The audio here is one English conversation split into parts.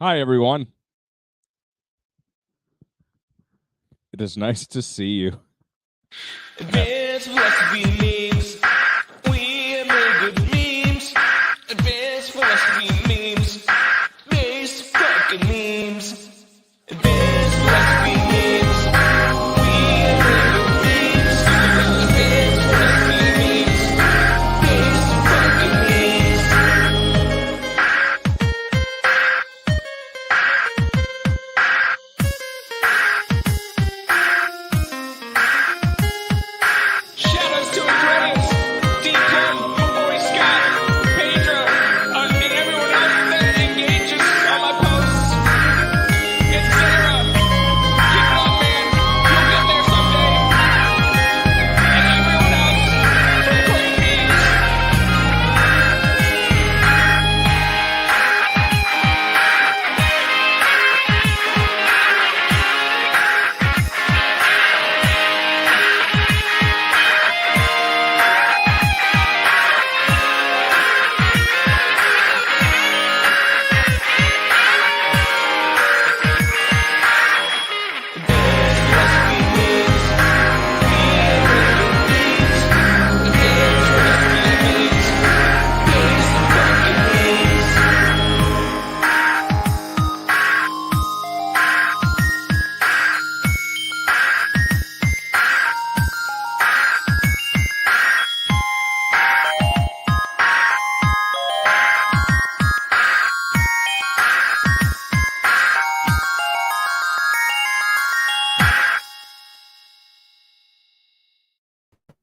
Hi, everyone. It is nice to see you. Advance philosophy memes. We make good memes. Advanced philosophy memes. Base fucking memes. Advanced philosophy memes. We make good memes. Advanced philosophy memes. Base fucking memes. Shoutouts to Andreas, Deacon, my boy Scott, Pedro, and everyone else that engages on my posts. It's Sarah. Keep it up, man. You'll get there someday. And everyone else from Great Memes.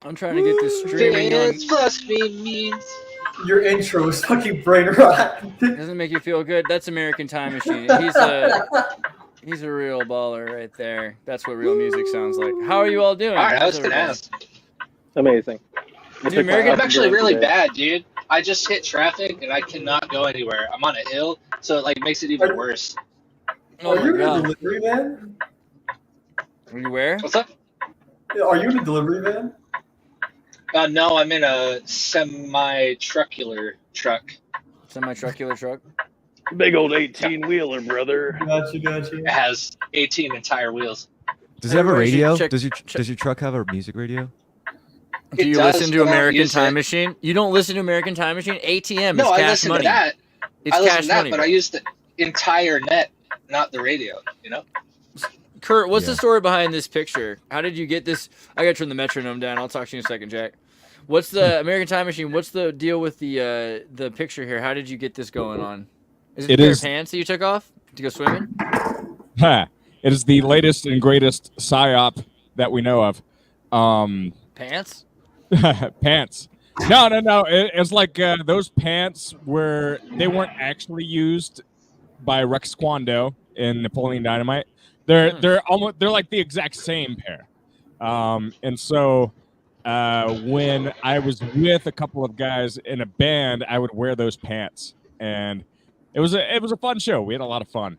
I'm trying to get this streaming on. Dance plus me memes. Your intro is fucking brain rot. Doesn't make you feel good. That's American Time Machine. He's a real baller right there. That's what real music sounds like. How are you all doing? Alright, I How's was gonna everybody? ask. Amazing. Dude, American- I'm actually really bad, dude. I just hit traffic and I cannot go anywhere. I'm on a hill, so it like makes it even worse. Oh Are you my in a god. delivery van? Are you where? What's up? Are you in a delivery van? No, I'm in a semi-trucular truck. Semi-trucular truck. Big old 18-wheeler, brother. Gotcha. It has 18 entire wheels. Does it have a Everybody should radio? check- Does your truck have a music radio? Do It you does, listen to but I don't American use Time it. Machine? You don't listen to American Time Machine? ATM No, is I cash listen money. to that. It's I listen cash to that, money. but bro. I use the entire net, not the radio. You know? Kurt, what's the Yeah. story behind this picture? How did you get this? I gotta turn the metronome down. I'll talk to you in a second, Jack. What's the American Time Machine? What's the deal with the picture here? How did you get this going on? Is it, It a pair is- of pants that you took off to go swimming? Ha! It is the latest and greatest psyop that we know of. Pants? Pants. No. It's like those pants where they weren't actually used by Rex Kwando in Napoleon Dynamite. They're like the exact same pair. And so when I was with a couple of guys in a band, I would wear those pants, and it was a fun show. We had a lot of fun.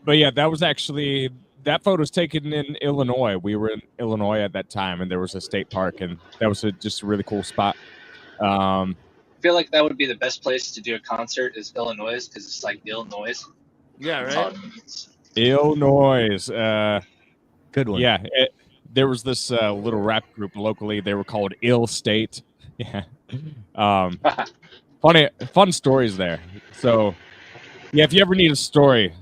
But yeah, that photo was taken in Illinois. We were in Illinois at that time, and there was a state park, and that was just a really cool spot. I feel like that would be the best place to do a concert is Illinois, because it's like Illinois. Yeah, That's all right. it means. Illinois. Good one. Yeah, there was this little rap group locally. They were called Ill State. Yeah. Fun stories there. So, yeah, if you ever need a story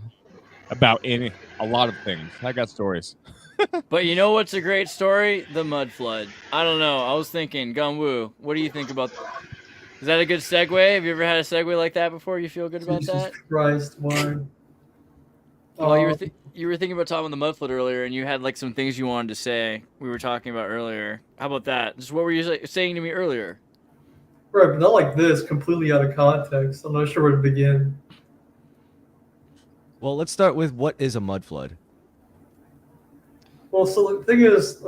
about a lot of things, I got stories. But you know what's a great story? The mud flood. I don't know. I was thinking, Gunwoo, what do you think about? Is that a good segue? Have you ever had a segue like that before? You feel good about Jesus that? Christ, why? Well, you were thinking about talking about the mud flood earlier, and you had like some things you wanted to say. We were talking about earlier. How about that? Just what were you saying to me earlier? Right, but not like this, completely out of context. I'm not sure where to begin. Well, let's start with what is a mud flood? Well, so the thing is,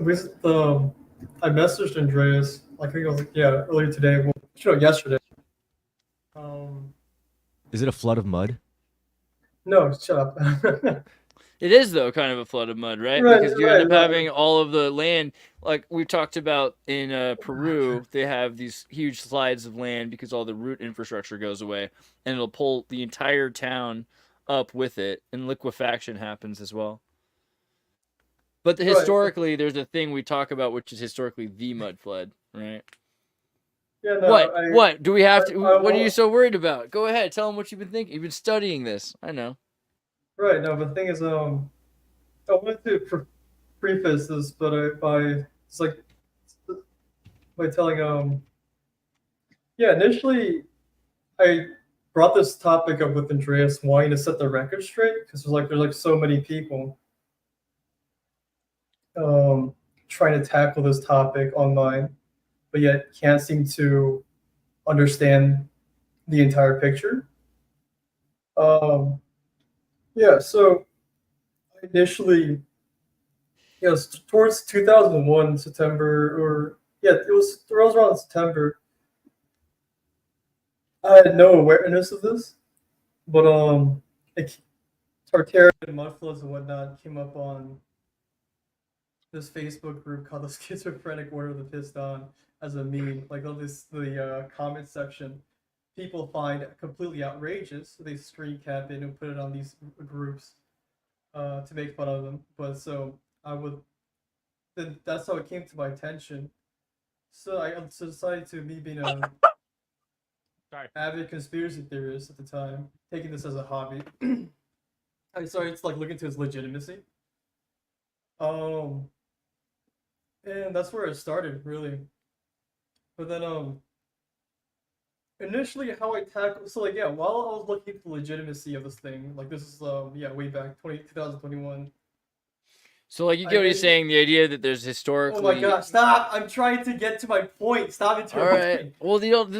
I messaged Andreas, I think it was earlier today. Well, yesterday. Is it a flood of mud? No, shut up. It is though kind of a flood of mud, right? Right, Because you right, end up right. having all of the land, like we talked about in Peru. They have these huge slides of land because all the root infrastructure goes away, and it'll pull the entire town up with it, and liquefaction happens as well. But Right. historically, there's a thing we talk about, which is historically the mud flood, right? Yeah, no, What do we have to? I What are you won't- so worried about? Go ahead, tell them what you've been thinking. You've been studying this. I know. Right. No, but the thing is, I wanted to preface this, but by it's like by telling yeah, initially I brought this topic up with Andreas wanting to set the record straight because there's so many people trying to tackle this topic online, but yet can't seem to understand the entire picture. Yeah, so initially, yes, towards 2001 September, or yeah, it was around September. I had no awareness of this, but Tartarian mud floods and whatnot came up on this Facebook group called the Schizophrenic Order of the Piston as a meme. Like all this, the comment section, people find completely outrageous. So they screen cap it and put it on these groups to make fun of them. But so then that's how it came to my attention. So I decided to me being a avid conspiracy theorist at the time, taking this as a hobby. I started to look into its legitimacy. And that's where it started, really. But then initially how I tackled while I was looking at the legitimacy of this thing, this is way back 2021. So you get what he's saying, the idea that there's historically. Oh my god, stop! I'm trying to get to my point. Stop interrupting. All right. Well, you don't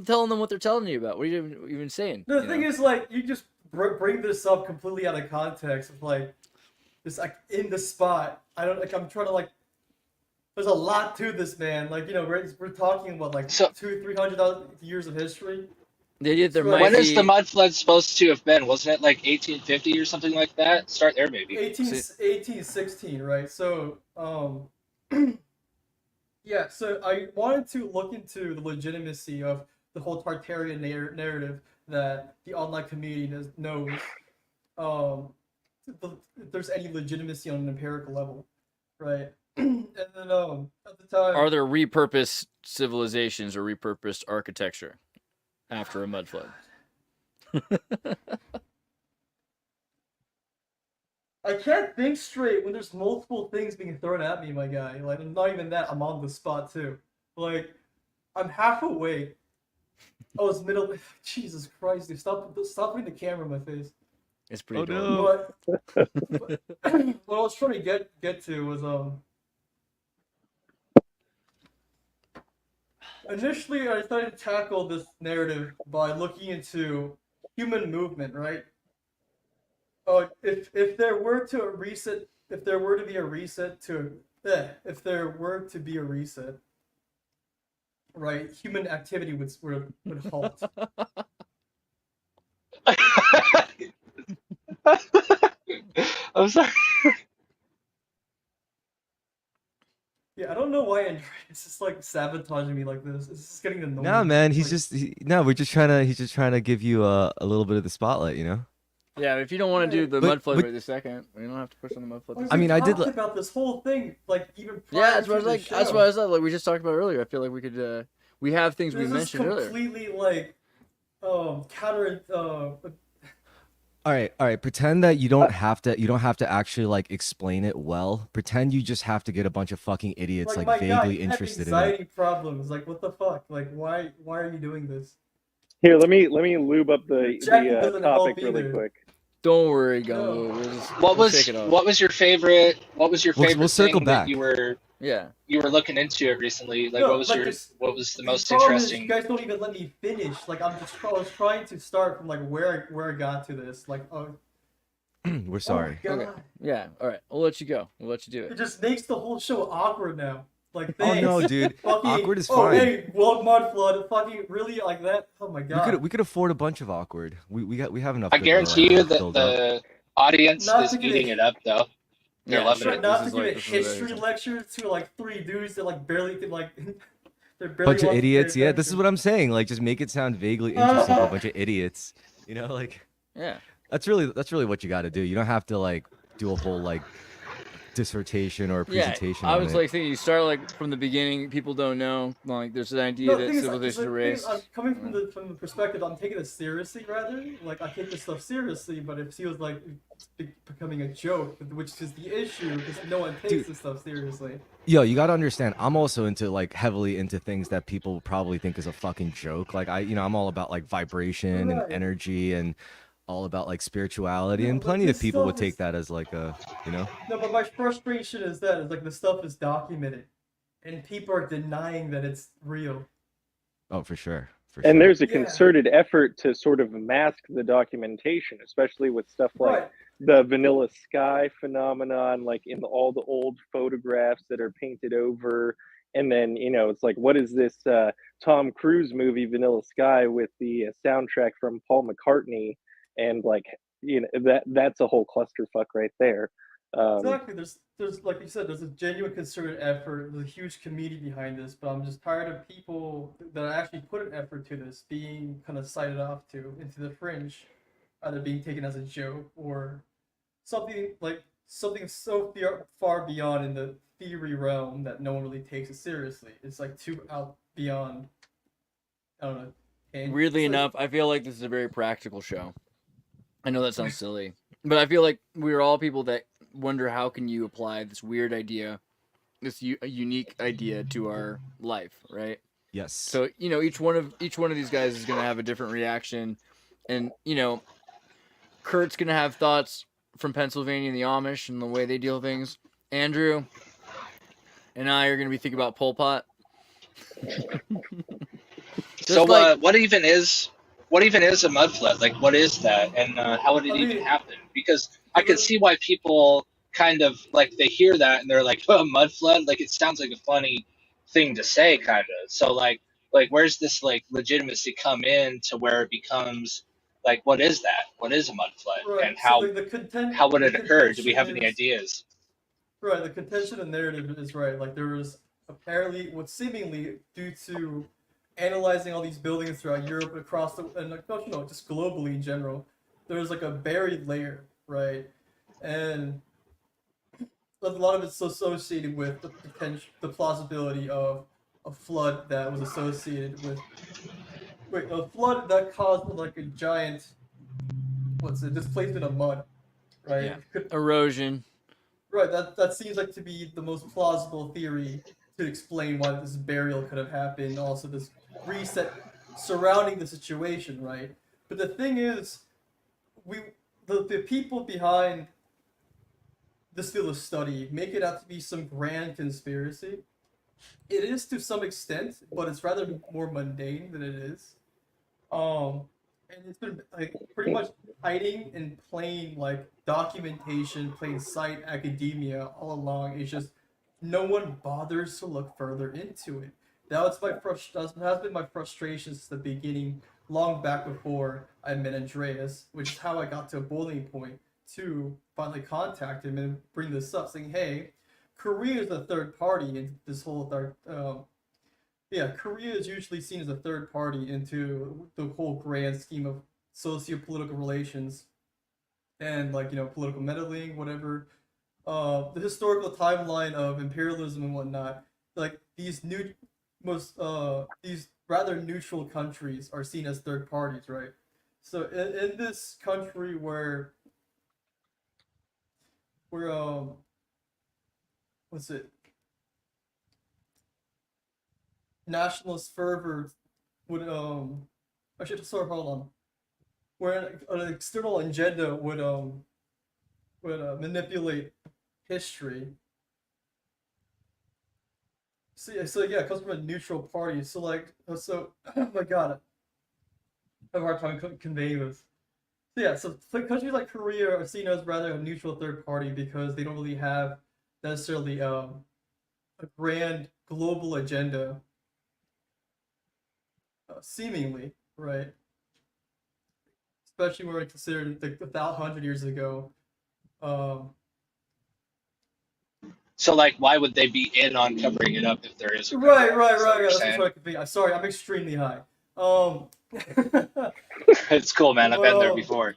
telling them what they're telling you about. What are you even saying? The thing is, you just bring this up completely out of context of this in the spot. I don't I'm trying to there's a lot to this, man. We're talking about 200-300 years of history. The idea that there When is the mud flood supposed to have been? Wasn't it 1850 or something like that? Start there, maybe. 1816, right? So, yeah. So I wanted to look into the legitimacy of the whole Tartarian narrative that the online community knows. If there's any legitimacy on an empirical level, right? And then at the time, are there repurposed civilizations or repurposed architecture after a mud flood? I can't think straight when there's multiple things being thrown at me, my guy. Not even that, I'm on the spot too. I'm half awake. I was Jesus Christ, dude, stop putting the camera in my face. It's pretty But what I was trying to get to was initially I started to tackle this narrative by looking into human movement, right? If there were to be a reset, right, human activity would halt. I'm sorry. Yeah, I don't know why Andreas is sabotaging me like this. It's just getting annoying. No, man, he's just he's just trying to give you a little bit of the spotlight, you know? Yeah, if you don't want to do the mud flood right this second, you don't have to push on the mud flood. I mean, I did about this whole thing, even prior that's what I was like. That's what I was like. We just talked about earlier. I feel like we could. We have things we mentioned earlier. Completely counter. All right. Pretend that you don't have to actually explain it well. Pretend you just have to get a bunch of fucking idiots vaguely interested in it. Anxiety problems. What the fuck? Why are you doing this? Here, let me lube up the topic really either. quick. Don't worry, Gungo. What was your favorite? What was your favorite We'll circle thing back. that you were looking into it recently? What was the most interesting? You guys don't even let me finish. I was trying to start from where I got to this. We're sorry. Oh, okay. Yeah. All right. We'll let you go. We'll let you do it. It just makes the whole show awkward now. Oh no, dude. Awkward is fine. Oh hey, world mud flood. Fucking really that? Oh my god. We could afford a bunch of awkward. We have enough. I guarantee you that Audience Not is to get eating a- it up though. They're loving sure. it. Not to This is give like- a this is what history it is. lecture to like 3 dudes that like barely could like. They're barely Bunch of wants to pay idiots. Yeah, this is attention. what I'm saying. Like, just make it sound vaguely interesting to a bunch of idiots. You know, like Yeah. that's really what you got to do. You don't have to like do a whole like dissertation or presentation. I on was it. like thinking you start like from the beginning. People don't know. Like there's an idea No, the that thing is, civilization is the thing is, erased. I'm coming from the perspective, I'm taking it seriously rather. Like I take this stuff seriously, but it feels like it's becoming a joke, which is the issue because no one takes Dude. this stuff seriously. Yo, you gotta understand. I'm also into like heavily into things that people probably think is a fucking joke. Like I'm all about like vibration Right. and energy and all about like spirituality. No, And but plenty of this people would stuff take is- that as like a, you know. No, but my frustration is that it's like the stuff is documented, and people are denying that it's real. Oh, for sure. For And sure. there's a Yeah. concerted effort to sort of mask the documentation, especially with stuff like Right. the vanilla sky phenomenon, like in all the old photographs that are painted over. And then, it's like, what is this Tom Cruise movie, Vanilla Sky, with the soundtrack from Paul McCartney? And like, that's a whole clusterfuck right there. Exactly. There's like you said, there's a genuine concerted effort. There's a huge community behind this, but I'm just tired of people that actually put an effort to this being kind of cited off to into the fringe, either being taken as a joke or something so far beyond in the theory realm that no one really takes it seriously. It's like too out beyond. I don't know. And Weirdly it's like- enough, I feel like this is a very practical show. I know that sounds silly, but I feel like we're all people that wonder how can you apply this weird idea, this unique idea to our life, right? Yes. So each one of these guys is gonna have a different reaction, and Kurt's gonna have thoughts from Pennsylvania and the Amish and the way they deal with things. Andrew and I are gonna be thinking about Pol Pot. So like- what even is a mud flood? Like, what is that, and how would it even happen? Because I could see why people kind of like they hear that and they're like, "Oh, mud flood!" Like it sounds like a funny thing to say, kind of. So like where's this like legitimacy come in to where it becomes like, what is that? What is a mud flood, Right, and so how how would it occur? Do we have any ideas? Right, the contention and narrative is right. Like there was apparently what seemingly due to analyzing all these buildings throughout Europe and across just globally in general, there was like a buried layer, right? And a lot of it's associated with the potential, the plausibility of a flood that was associated with a flood that caused like a giant displacement of mud, right? Yeah. Erosion. Right, that seems like to be the most plausible theory to explain why this burial could have happened. Also, this reset surrounding the situation, right? But the thing is, the people behind this field of study make it out to be some grand conspiracy. It is to some extent, but it's rather more mundane than it is. And it's been like pretty much hiding in plain like documentation, plain sight academia all along. It's just no one bothers to look further into it. That has been my frustration since the beginning, long back before I met Andreas, which is how I got to a boiling point to finally contact him and bring this up, saying, "Hey, Korea is a third party in this whole Korea is usually seen as a third party into the whole grand scheme of socio-political relations and political meddling, whatever. The historical timeline of imperialism and whatnot, like these rather neutral countries are seen as third parties, right? So in this country where nationalist fervor would hold on, where an external agenda would manipulate history. So yeah, it comes from a neutral party. So oh my god, I have a hard time conveying this. So yeah, so countries like Korea are seen as rather a neutral third party because they don't really have necessarily a grand global agenda. Seemingly, right? Especially when we consider 100 years ago, So, like, why would they be in on covering it up if there is a Right. Is that what you're That's saying? what I could think. I'm sorry, I'm extremely high. It's cool, man. I've been there before.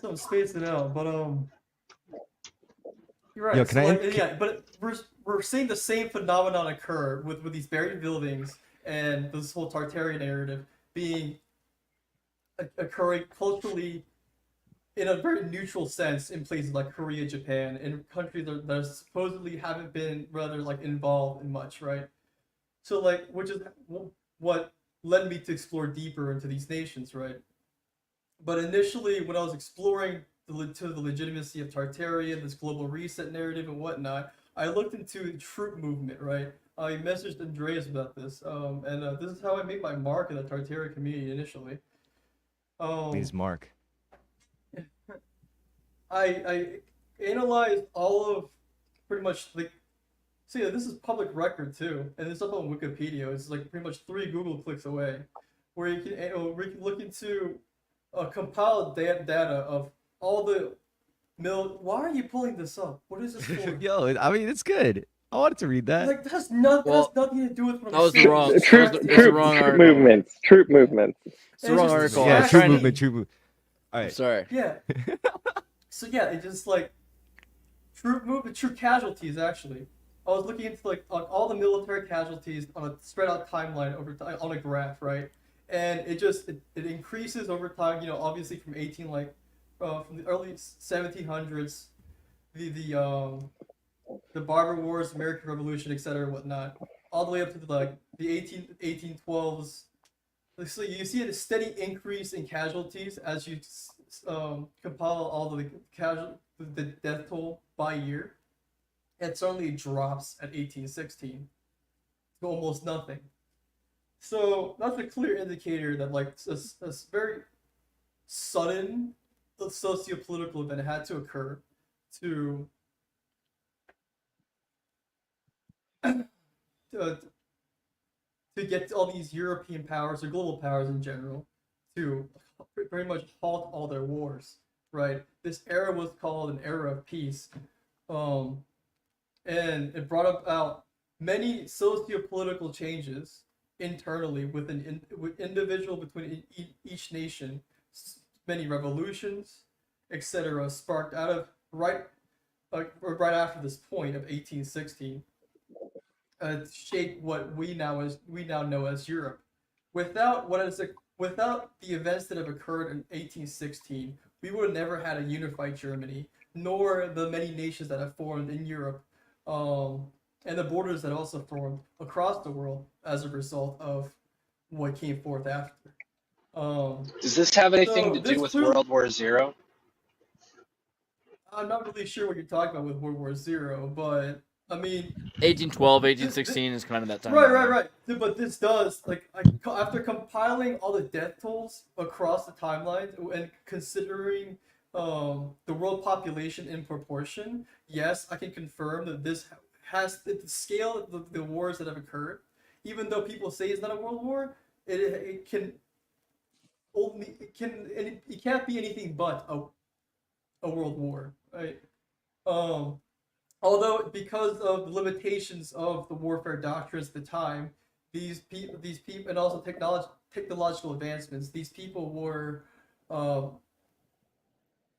So I'm spacing out, but you're right. Yo, So like, yeah, but we're seeing the same phenomenon occur with these buried buildings and this whole Tartarian narrative being occurring culturally in a very neutral sense in places like Korea, Japan, and countries that supposedly haven't been rather like involved in much, right? So like, which is what led me to explore deeper into these nations, right? But initially, when I was exploring the legitimacy of Tartaria, this global reset narrative and whatnot, I looked into the troop movement, right? I messaged Andreas about this, and this is how I made my mark in the Tartaria community initially. Please, Mark. I analyzed all of pretty much like, see, this is public record too, and it's up on Wikipedia. It's like pretty much 3 Google clicks away, where you can look into compiled data of all the Why are you pulling this up? What is this for? Yo, I mean, it's good. I wanted to read that. Like that's nothing to do with what that I'm was the saying. wrong- It's Troop- distracting. it's the wrong article. Troop movements. It's the wrong article. Yeah, I'm troop trying to- movement, troop movement. All right. Sorry. Yeah. So yeah, it just like troop casualties actually. I was looking into like on all the military casualties on a spread out timeline over time on a graph, right? And it increases over time. You know, obviously from from the early 1700s, the Barber Wars, American Revolution, etc., whatnot, all the way up to the 1812s. So you see a steady increase in casualties as you compile all the death toll by year, and suddenly it drops at 1816 to almost nothing. So that's a clear indicator that like a very sudden socio-political event had to occur to get all these European powers or global powers in general to very much halt all their wars, right? This era was called an era of peace, and it brought about many socio-political changes internally with individual between each nation. Many revolutions, etc., sparked out of right after this point of 1816. Shape what we now know as Europe. Without the events that have occurred in 1816, we would have never had a unified Germany, nor the many nations that have formed in Europe, and the borders that also formed across the world as a result of what came forth after. Does this have anything to do with World War Zero? I'm not really sure what you're talking about with World War Zero, but I mean, 1812, 1816 is kind of that time. Right. But this does, like, after compiling all the death tolls across the timeline and considering the world population in proportion, yes, I can confirm that this has the scale of the wars that have occurred. Even though people say it's not a world war, it can't be anything but a world war, right? Although, because of the limitations of the warfare doctrines at the time, these people, and also technological advancements, these people were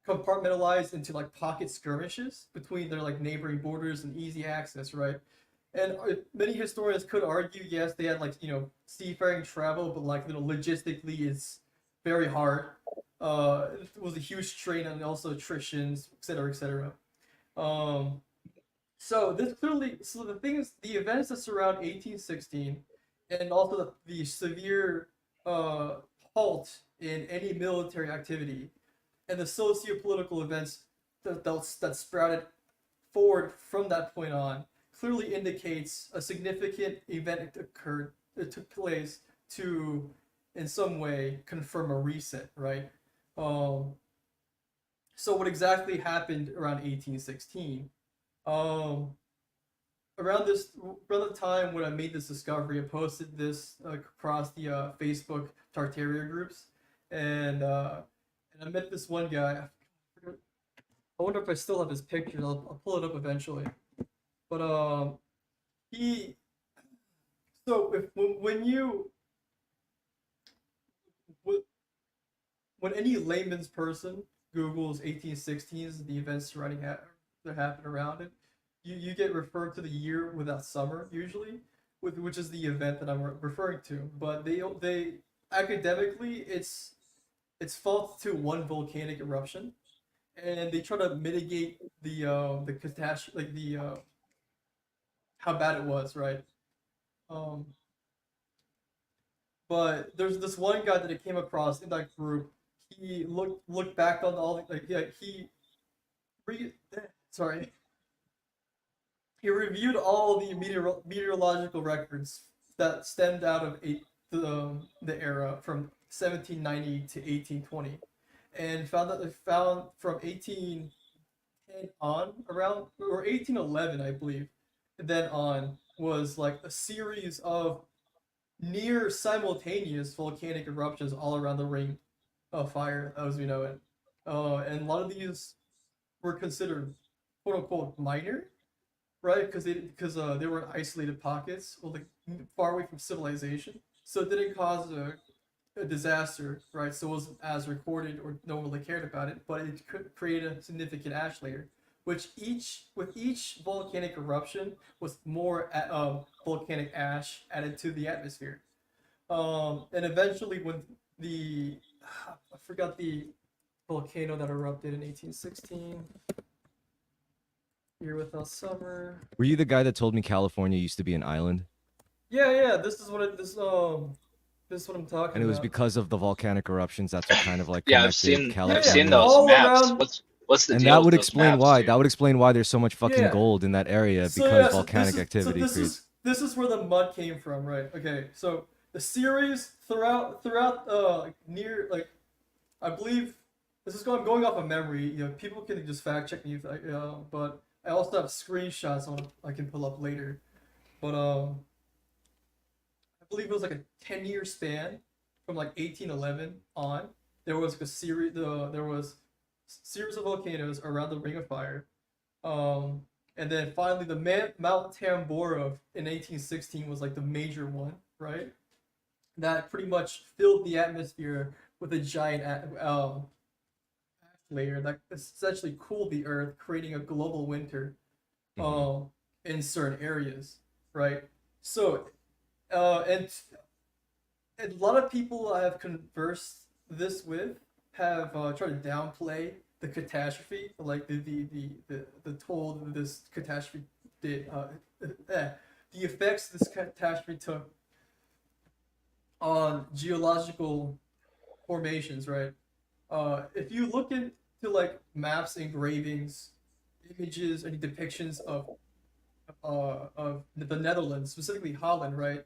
compartmentalized into like pocket skirmishes between their like neighboring borders and easy access, right? And many historians could argue, yes, they had seafaring travel, but logistically, it's very hard. It was a huge strain on also attritions, etc., etc. So the thing is, the events that surround 1816, and also the severe halt in any military activity, and the socio-political events that sprouted forward from that point on, clearly indicates a significant event that took place to, in some way, confirm a reset, right? So what exactly happened around 1816? Around the time when I made this discovery, I posted this across the Facebook Tartaria groups, and I met this one guy. I wonder if I still have his picture. I'll pull it up eventually. But he. So when any layman's person Google's 1816s, the events surrounding that happen around it, you get referred to the year without summer usually, which is the event that I'm referring to. But they academically it's fault to one volcanic eruption, and they try to mitigate the catastrophe, like the how bad it was, right? Um, but there's this one guy that I came across in that group. He looked back on all the, like, yeah, sorry, he reviewed all the meteorological records that stemmed out of the era from 1790 to 1820, and found from 1810 on, around, or 1811 I believe, and then on, was like a series of near simultaneous volcanic eruptions all around the ring of fire as we know it. And a lot of these were considered quote unquote minor, right? Because they were in isolated pockets, or like far away from civilization, so it didn't cause a disaster, right? So it wasn't as recorded, or no one really cared about it, but it could create a significant ash layer, which with each volcanic eruption was more volcanic ash added to the atmosphere. And eventually, when I forgot the volcano that erupted in 1816. Year without summer. Were you the guy that told me California used to be an island? Yeah. This is what I'm talking about. And it was because of the volcanic eruptions that's what kind of like Yeah, connected California. I've seen those All maps. around- What's the And deal that with would those explain maps, why. dude? That would explain why there's so much fucking Yeah. gold in that area So, because yeah, so volcanic activity creates. This is where the mud came from, right? Okay, so the series throughout near, like, I believe this is going off of memory. You know, people can just fact check me if but I also have screenshots I can pull up later. But I believe it was like a 10-year span from like 1811 on. There was like a series. There was series of volcanoes around the Ring of Fire. And then finally, the Mount Tambora in 1816 was like the major one, right? That pretty much filled the atmosphere with a giant ash layer that essentially cooled the Earth, creating a global winter in certain areas, right? So, and a lot of people I have conversed this with have tried to downplay the catastrophe, like the toll this catastrophe did, the effects this catastrophe took on geological formations, right? If you look into like maps, engravings, images, and depictions of the Netherlands, specifically Holland, right?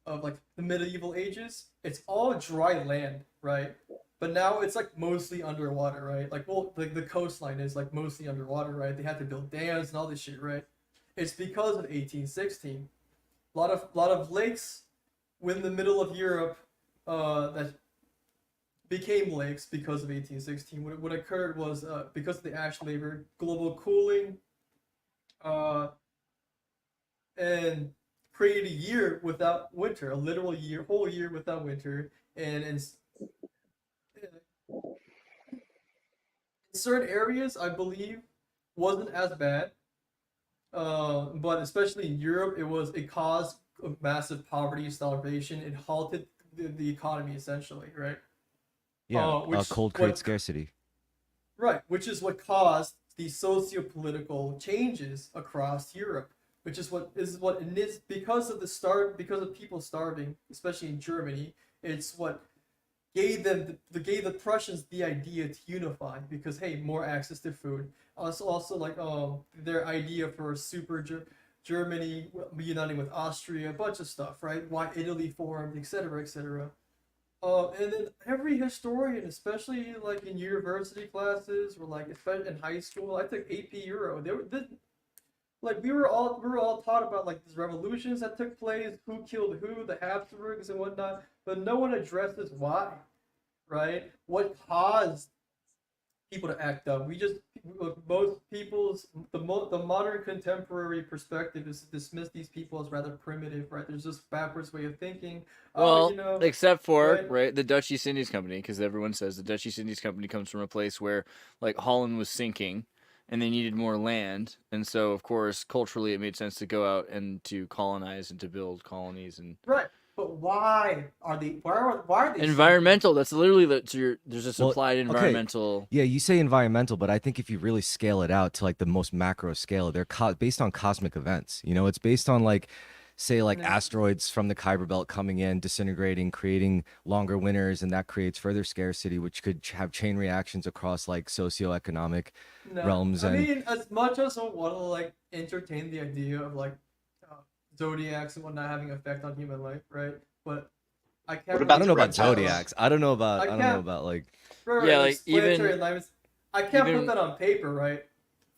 Of like the medieval ages, it's all dry land, right? But now it's like mostly underwater, right? Like, well, like the coastline is like mostly underwater, right? They had to build dams and all this shit, right? It's because of 1816. A lot of lakes in the middle of Europe that became lakes because of 1816. What occurred was because of the ash layer, global cooling, and created a year without winter, a literal year, whole year without winter, and in certain areas, I believe, wasn't as bad. But especially in Europe, it caused massive poverty, starvation. It halted the economy essentially, right? Yeah, Which cold creates scarcity. Right, which is what caused the socio-political changes across Europe, which is what it is because of people starving, especially in Germany. It's what gave the Prussians the idea to unify, because hey, more access to food. Also like their idea for super Germany uniting with Austria, a bunch of stuff, right? Why Italy formed, etc., etc. And then every historian, especially like in university classes or like especially in high school, I took AP Euro. We were all taught about like these revolutions that took place, who killed who, the Habsburgs and whatnot, but no one addresses why, right? What caused people to act up. We just most people's the modern contemporary perspective is to dismiss these people as rather primitive, right? There's just backwards way of thinking. Well, You know, except for right? right the Dutch East Indies Company, because everyone says the Dutch East Indies Company comes from a place where like Holland was sinking, and they needed more land, and so of course culturally it made sense to go out and to colonize and to build colonies and Right. But why are they? Why are they environmental. That's literally there's a Well, supplied okay. environmental. Yeah, you say environmental, but I think if you really scale it out to like the most macro scale, they're based on cosmic events. You know, it's based on like, say, like Yeah. asteroids from the Kuiper Belt coming in, disintegrating, creating longer winters, and that creates further scarcity, which could have chain reactions across like socioeconomic No. realms. I And mean, as much as I want to like entertain the idea of like zodiacs and whatnot having effect on human life, right? But I can't. What really I about don't know about reptiles? zodiacs. I don't know about. I don't know can't- about like. Right, Yeah, right, like, planetary even- alignments. I can't even- put that on paper, right?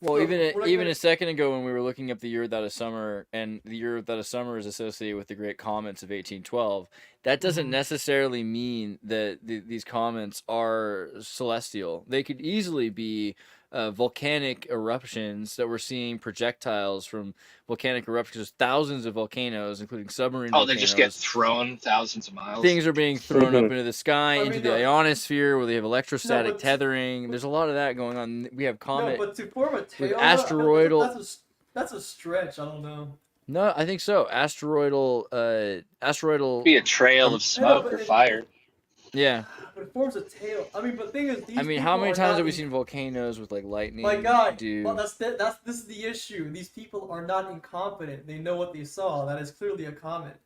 Well, So, even we're not even gonna- a second ago when we were looking up the year without a summer, and the year without a summer is associated with the great comets of 1812. That doesn't Mhm. necessarily mean that these comets are celestial. They could easily be volcanic eruptions that we're seeing projectiles from volcanic eruptions. Thousands of volcanoes, including submarine Oh, volcanoes. they just get thrown thousands of miles. Things are being thrown up Mhm. into the sky, I into mean, the no. ionosphere, where they have electrostatic but- tethering. There's a lot of that going on. We have comet. No, but to form a tail, asteroidal- That's a stretch. I don't know. No, I think so. Asteroidal. Be a trail of smoke but or it- fire. Yeah. But it forms a tail. I mean, but the thing is, these I mean, people how many are times not have we in- seen volcanoes with like lightning? My God, do well, this is the issue. These people are not incompetent. They know what they saw. That is clearly a comet.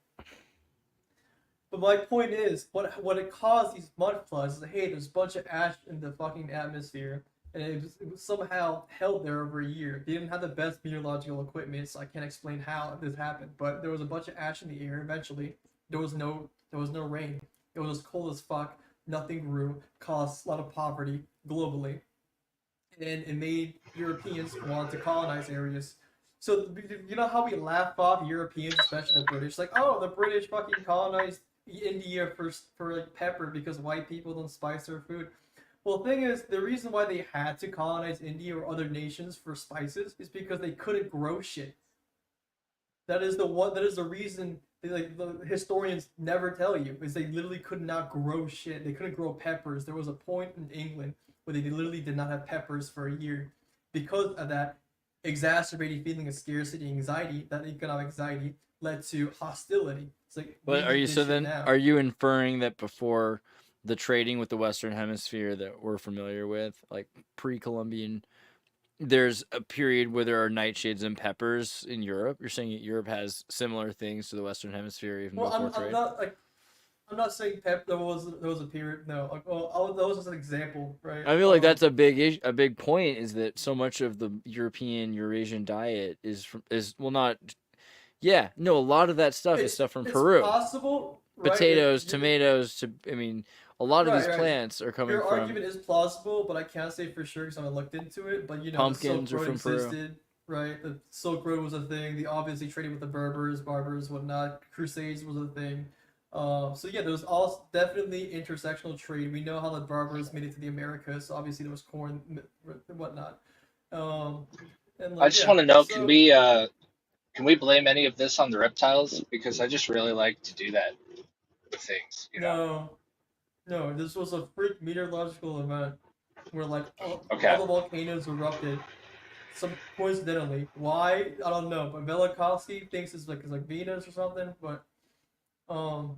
But my point is, what it caused these mud floods is, hey, there's a bunch of ash in the fucking atmosphere, and it was somehow held there over a year. They didn't have the best meteorological equipment, so I can't explain how this happened. But there was a bunch of ash in the air. Eventually, there was no rain. It was cold as fuck. Nothing grew. Caused a lot of poverty globally, and it made Europeans want to colonize areas. So you know how we laugh off Europeans, especially the British, like, oh, the British fucking colonized India for like pepper because white people don't spice their food. Well, the thing is, the reason why they had to colonize India or other nations for spices is because they couldn't grow shit. That is the reason. Like the historians never tell you, is they literally could not grow shit. They couldn't grow peppers. There was a point in England where they literally did not have peppers for a year because of that exacerbated feeling of scarcity anxiety. That economic anxiety led to hostility. It's like, But we are need you this so shit then? now. Are you inferring that before the trading with the Western Hemisphere that we're familiar with, like pre-Columbian, there's a period where there are nightshades and peppers in Europe? You're saying that Europe has similar things to the Western Hemisphere even Well, before trade? I'm not saying there was a period. No, like, well, that was just an example, right? I feel like that's a big point, is that so much of the Eurasian diet is well, not, yeah, no, a lot of that stuff is stuff from Peru. It's possible, right? Potatoes, tomatoes, I mean, a lot of these Right. plants are coming Your from. argument is plausible, but I can't say for sure because I haven't looked into it. But you know, Pumpkins the are Silk Road from Peru. existed, right? The Silk Road was a thing. They obviously traded with the Berbers, Barbers, whatnot. Crusades was a thing. So yeah, there was all definitely intersectional trade. We know how the Barbers made it to the Americas. So obviously there was corn and whatnot. And like, I just want to know, can we blame any of this on the reptiles? Because I just really like to do that with things, you know? No, this was a freak meteorological event where like all the volcanoes erupted. Some coincidentally, why I don't know, but Velikovsky thinks it's like Venus or something. But How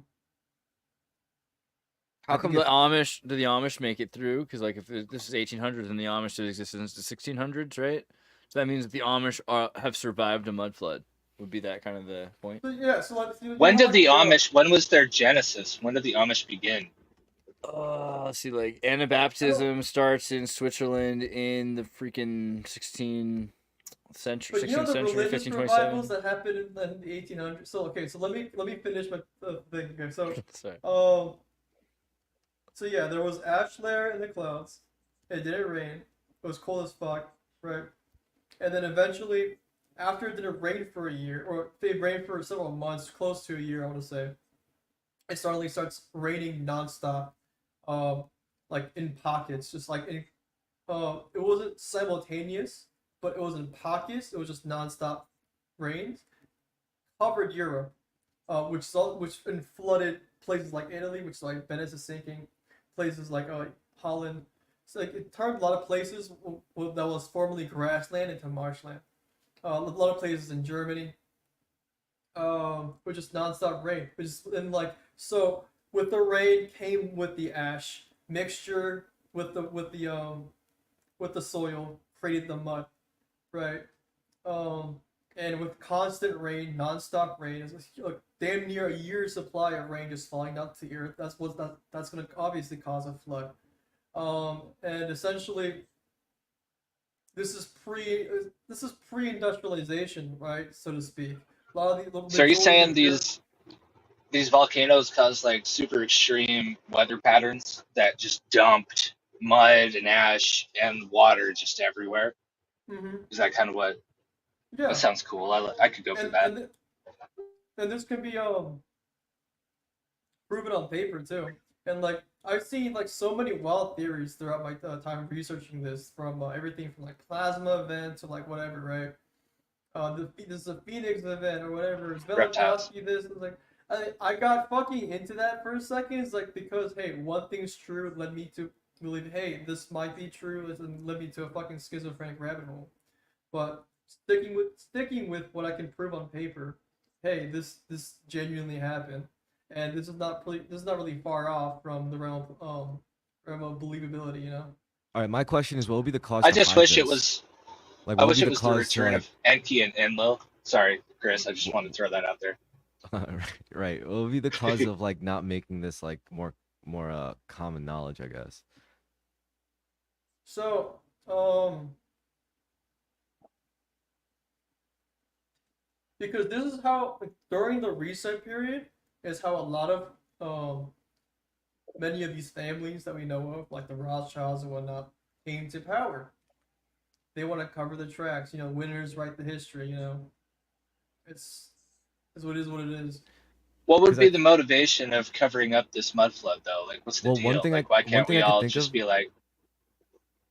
come the Amish? Do the Amish make it through? Because like if this is 1800s and the Amish did exist since the 1600s, right? So that means that the Amish have survived a mud flood. Would be that kind of the point? yeah, so like When did the Amish? When was their genesis? When did the Amish begin? Let's see, like Anabaptism starts in Switzerland in the freaking 16th century, But you know 16th the century, religious 1527. revivals that happened in the 1800s. So okay, so let me finish my thing here. So Sorry. so yeah, there was ash layer in the clouds. It didn't rain. It was cold as fuck, right? And then eventually, after it didn't rain for a year, or it rained for several months, close to a year, I want to say, it suddenly starts raining nonstop, like in pockets, just like in it wasn't simultaneous, but it was in pockets. It was just nonstop rains. Covered Europe, which flooded places like Italy, which like Venice is sinking, places like Holland. So like it turned a lot of places that was formerly grassland into marshland. A lot of places in Germany, which is nonstop rain. Which is and like so with the rain came with the ash mixture with the soil created the mud, right? And with constant rain, non-stop rain, it's like damn near a year's supply of rain just falling down to the earth. That's going to obviously cause a flood. And essentially, this is pre-industrialization, right, so to speak. A lot of So are you saying these volcanoes cause like super extreme weather patterns that just dumped mud and ash and water just everywhere? Mm-hmm. Is that kind of what? Yeah. That sounds cool. I could go for that. And this can be proven on paper too. And like I've seen like so many wild theories throughout my time researching this, from everything from like plasma event to like whatever, right? This is a Phoenix event or whatever. It's Velikovsky this. It's like I got fucking into that for a second. It's like because hey, one thing's true led me to believe hey, this might be true, and led me to a fucking schizophrenic rabbit hole. But sticking with what I can prove on paper, hey, this genuinely happened, and this is not really far off from the realm of believability, you know. All right, my question is, what would be the cause? I just wish this? it was. Like, I wish it was the return of Enki and Enlil. Sorry, Chris. I just wanted to throw that out there. Right. What would be the cause of like not making this like more common knowledge, I guess? So, because this is how, like, during the reset period, is how a lot of many of these families that we know of, like the Rothschilds and whatnot, came to power. They want to cover the tracks, you know. Winners write the history, you know. It's what it is. What would be the motivation of covering up this mud flood, though? Like, what's the deal? One thing why can't we all just be like,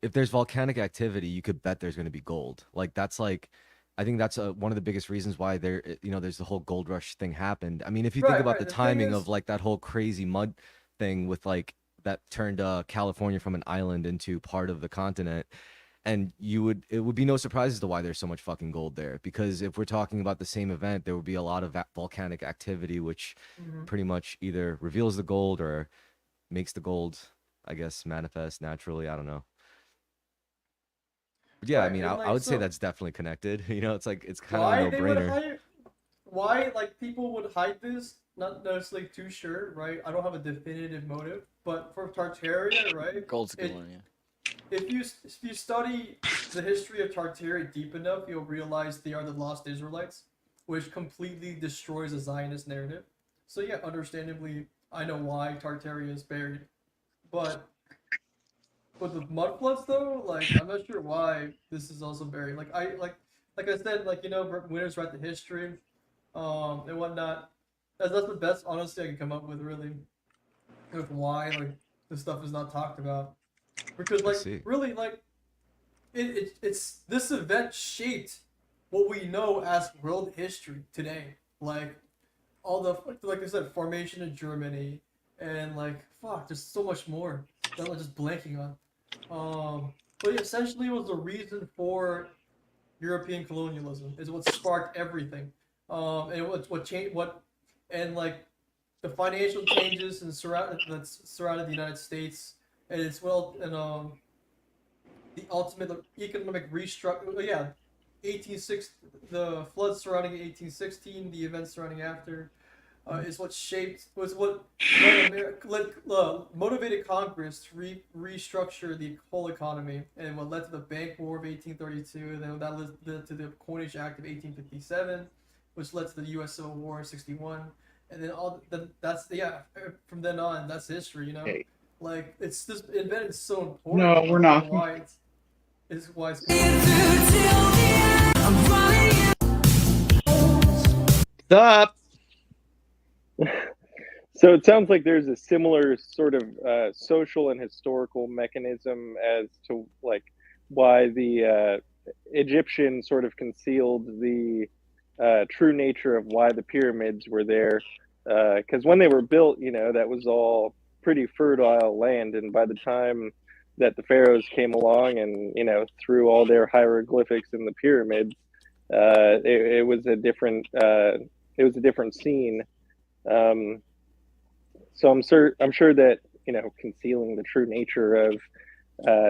if there's volcanic activity, you could bet there's going to be gold. Like that's like, I think that's one of the biggest reasons why there's the whole gold rush thing happened. I mean, if you think about the timing of like that whole crazy mud thing with like that turned California from an island into part of the continent, and it would be no surprise as to why there's so much fucking gold there. Because if we're talking about the same event, there would be a lot of volcanic activity, which pretty much either reveals the gold or makes the gold, I guess, manifest naturally. I don't know. But yeah, I mean, I would say that's definitely connected. You know, it's like it's kind of a no-brainer. Why like people would hide this? Not necessarily too sure, right? I don't have a definitive motive, but for Tartaria, right? Gold's a good one, yeah. If you study the history of Tartaria deep enough, you'll realize they are the lost Israelites, which completely destroys the Zionist narrative. So yeah, understandably, I know why Tartaria is buried, but with the mud floods though, like I'm not sure why this is also buried. Like I said, like, you know, winners write the history, and whatnot. That's the best honestly I can come up with, really, with why like this stuff is not talked about. Because like really like it's this event shaped what we know as world history today. Like all the, like I said, formation of Germany, and like fuck, there's so much more that I'm just blanking on. But essentially it was the reason for European colonialism. Is what sparked everything. And what changed and like the financial changes that surrounded the United States, and it's the ultimate economic restructure. Yeah, 1860, the floods surrounding 1816, the events surrounding after, is what motivated Congress to restructure the whole economy, and what led to the Bank War of 1832, and then that led to the Coinage Act of 1857, which led to the U.S. Civil War in 61, and then from then on, that's history, you know. Hey. Like it's this event is so important. No, we're not. Why it's Sup? So it sounds like there's a similar sort of social and historical mechanism as to like why the Egyptians sort of concealed the true nature of why the pyramids were there. Because when they were built, that was all pretty fertile land, and by the time that the pharaohs came along and threw all their hieroglyphics in the pyramids, it was a different scene. So I'm sure that concealing the true nature of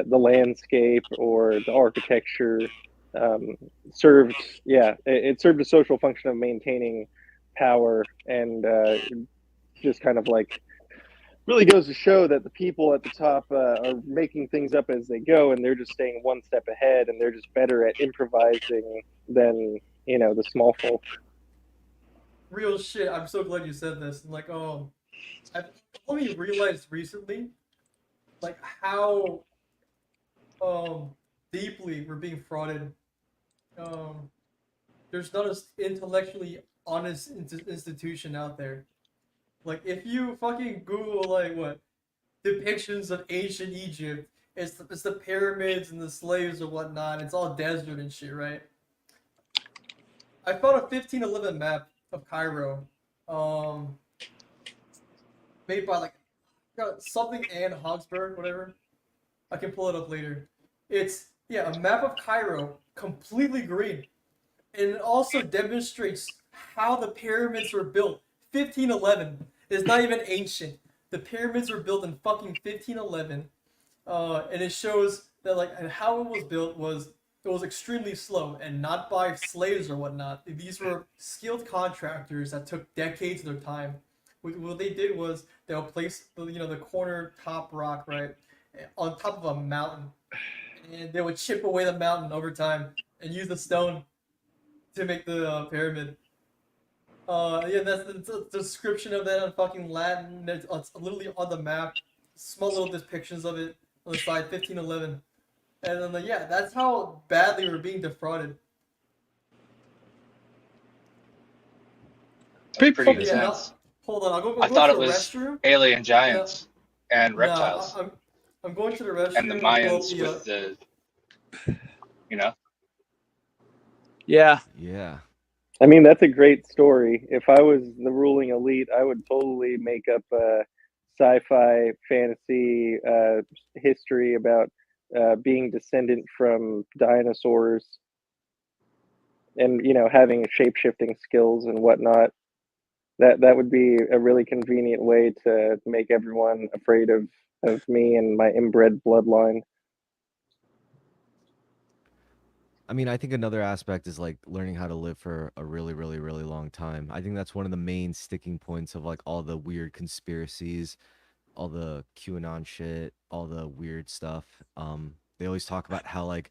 the landscape or the architecture served it served a social function of maintaining power, and just kind of like really goes to show that the people at the top are making things up as they go, and they're just staying one step ahead, and they're just better at improvising than the small folk. Real shit. I'm so glad you said this. Like, I've only realized recently, like how deeply we're being frauded. There's not an intellectually honest institution out there. Like, if you fucking Google like what depictions of ancient Egypt, it's the pyramids and the slaves or whatnot. It's all desert and shit, right? I found a 1511 map of Cairo, made by like something Ann Hogsberg, whatever. I can pull it up later. It's a map of Cairo, completely green, and it also demonstrates how the pyramids were built. 1511 is not even ancient. The pyramids were built in fucking 1511, and it shows that like and how it was built was it was extremely slow and not by slaves or whatnot. These were skilled contractors that took decades of their time. What they did was they'll place the corner top rock right on top of a mountain, and they would chip away the mountain over time and use the stone to make the pyramid. That's the description of that on fucking Latin. It's literally on the map. Small little depictions of it on the side, 1511. And then, that's how badly we're being defrauded. Pretty intense. Hold on, I'll go I to thought the it was restroom. alien giants and reptiles. No, I'm going to the restroom. And the Mayans with the, Yeah. Yeah. I mean, that's a great story. If I was the ruling elite, I would totally make up a sci-fi fantasy history about being descendant from dinosaurs and, having shape-shifting skills and whatnot. That would be a really convenient way to make everyone afraid of me and my inbred bloodline. I mean, I think another aspect is like learning how to live for a really, really, really long time. I think that's one of the main sticking points of like all the weird conspiracies, all the QAnon shit, all the weird stuff. They always talk about how like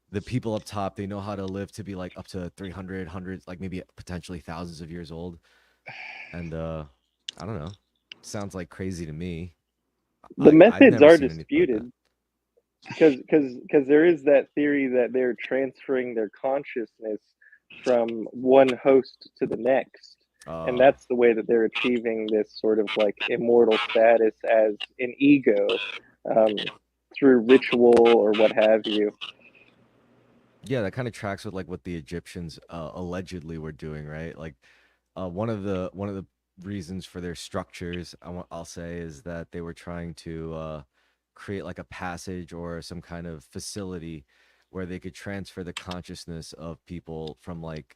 the people up top, they know how to live to be like up to 300, hundreds, like maybe potentially thousands of years old. And I don't know. Sounds like crazy to me. The methods are disputed. Because there is that theory that they're transferring their consciousness from one host to the next, and that's the way that they're achieving this sort of like immortal status as an ego through ritual or what have you. Yeah, that kind of tracks with like what the Egyptians allegedly were doing, right? Like one of the reasons for their structures, I'll say, is that they were trying to create like a passage or some kind of facility where they could transfer the consciousness of people from like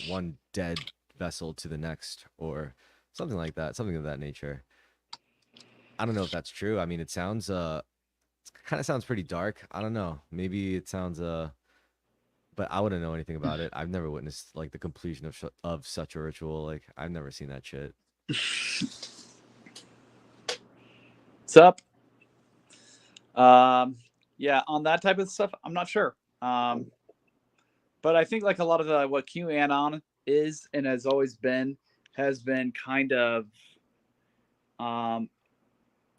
one dead vessel to the next or something like that, something of that nature. I don't know if that's true. I mean, it sounds it kind of sounds pretty dark. I don't know, maybe it sounds but I wouldn't know anything about it. I've never witnessed like the completion of such a ritual. Like I've never seen that shit. What's up? Yeah, on that type of stuff, I'm not sure. But I think like a lot of what QAnon is and has always been kind of an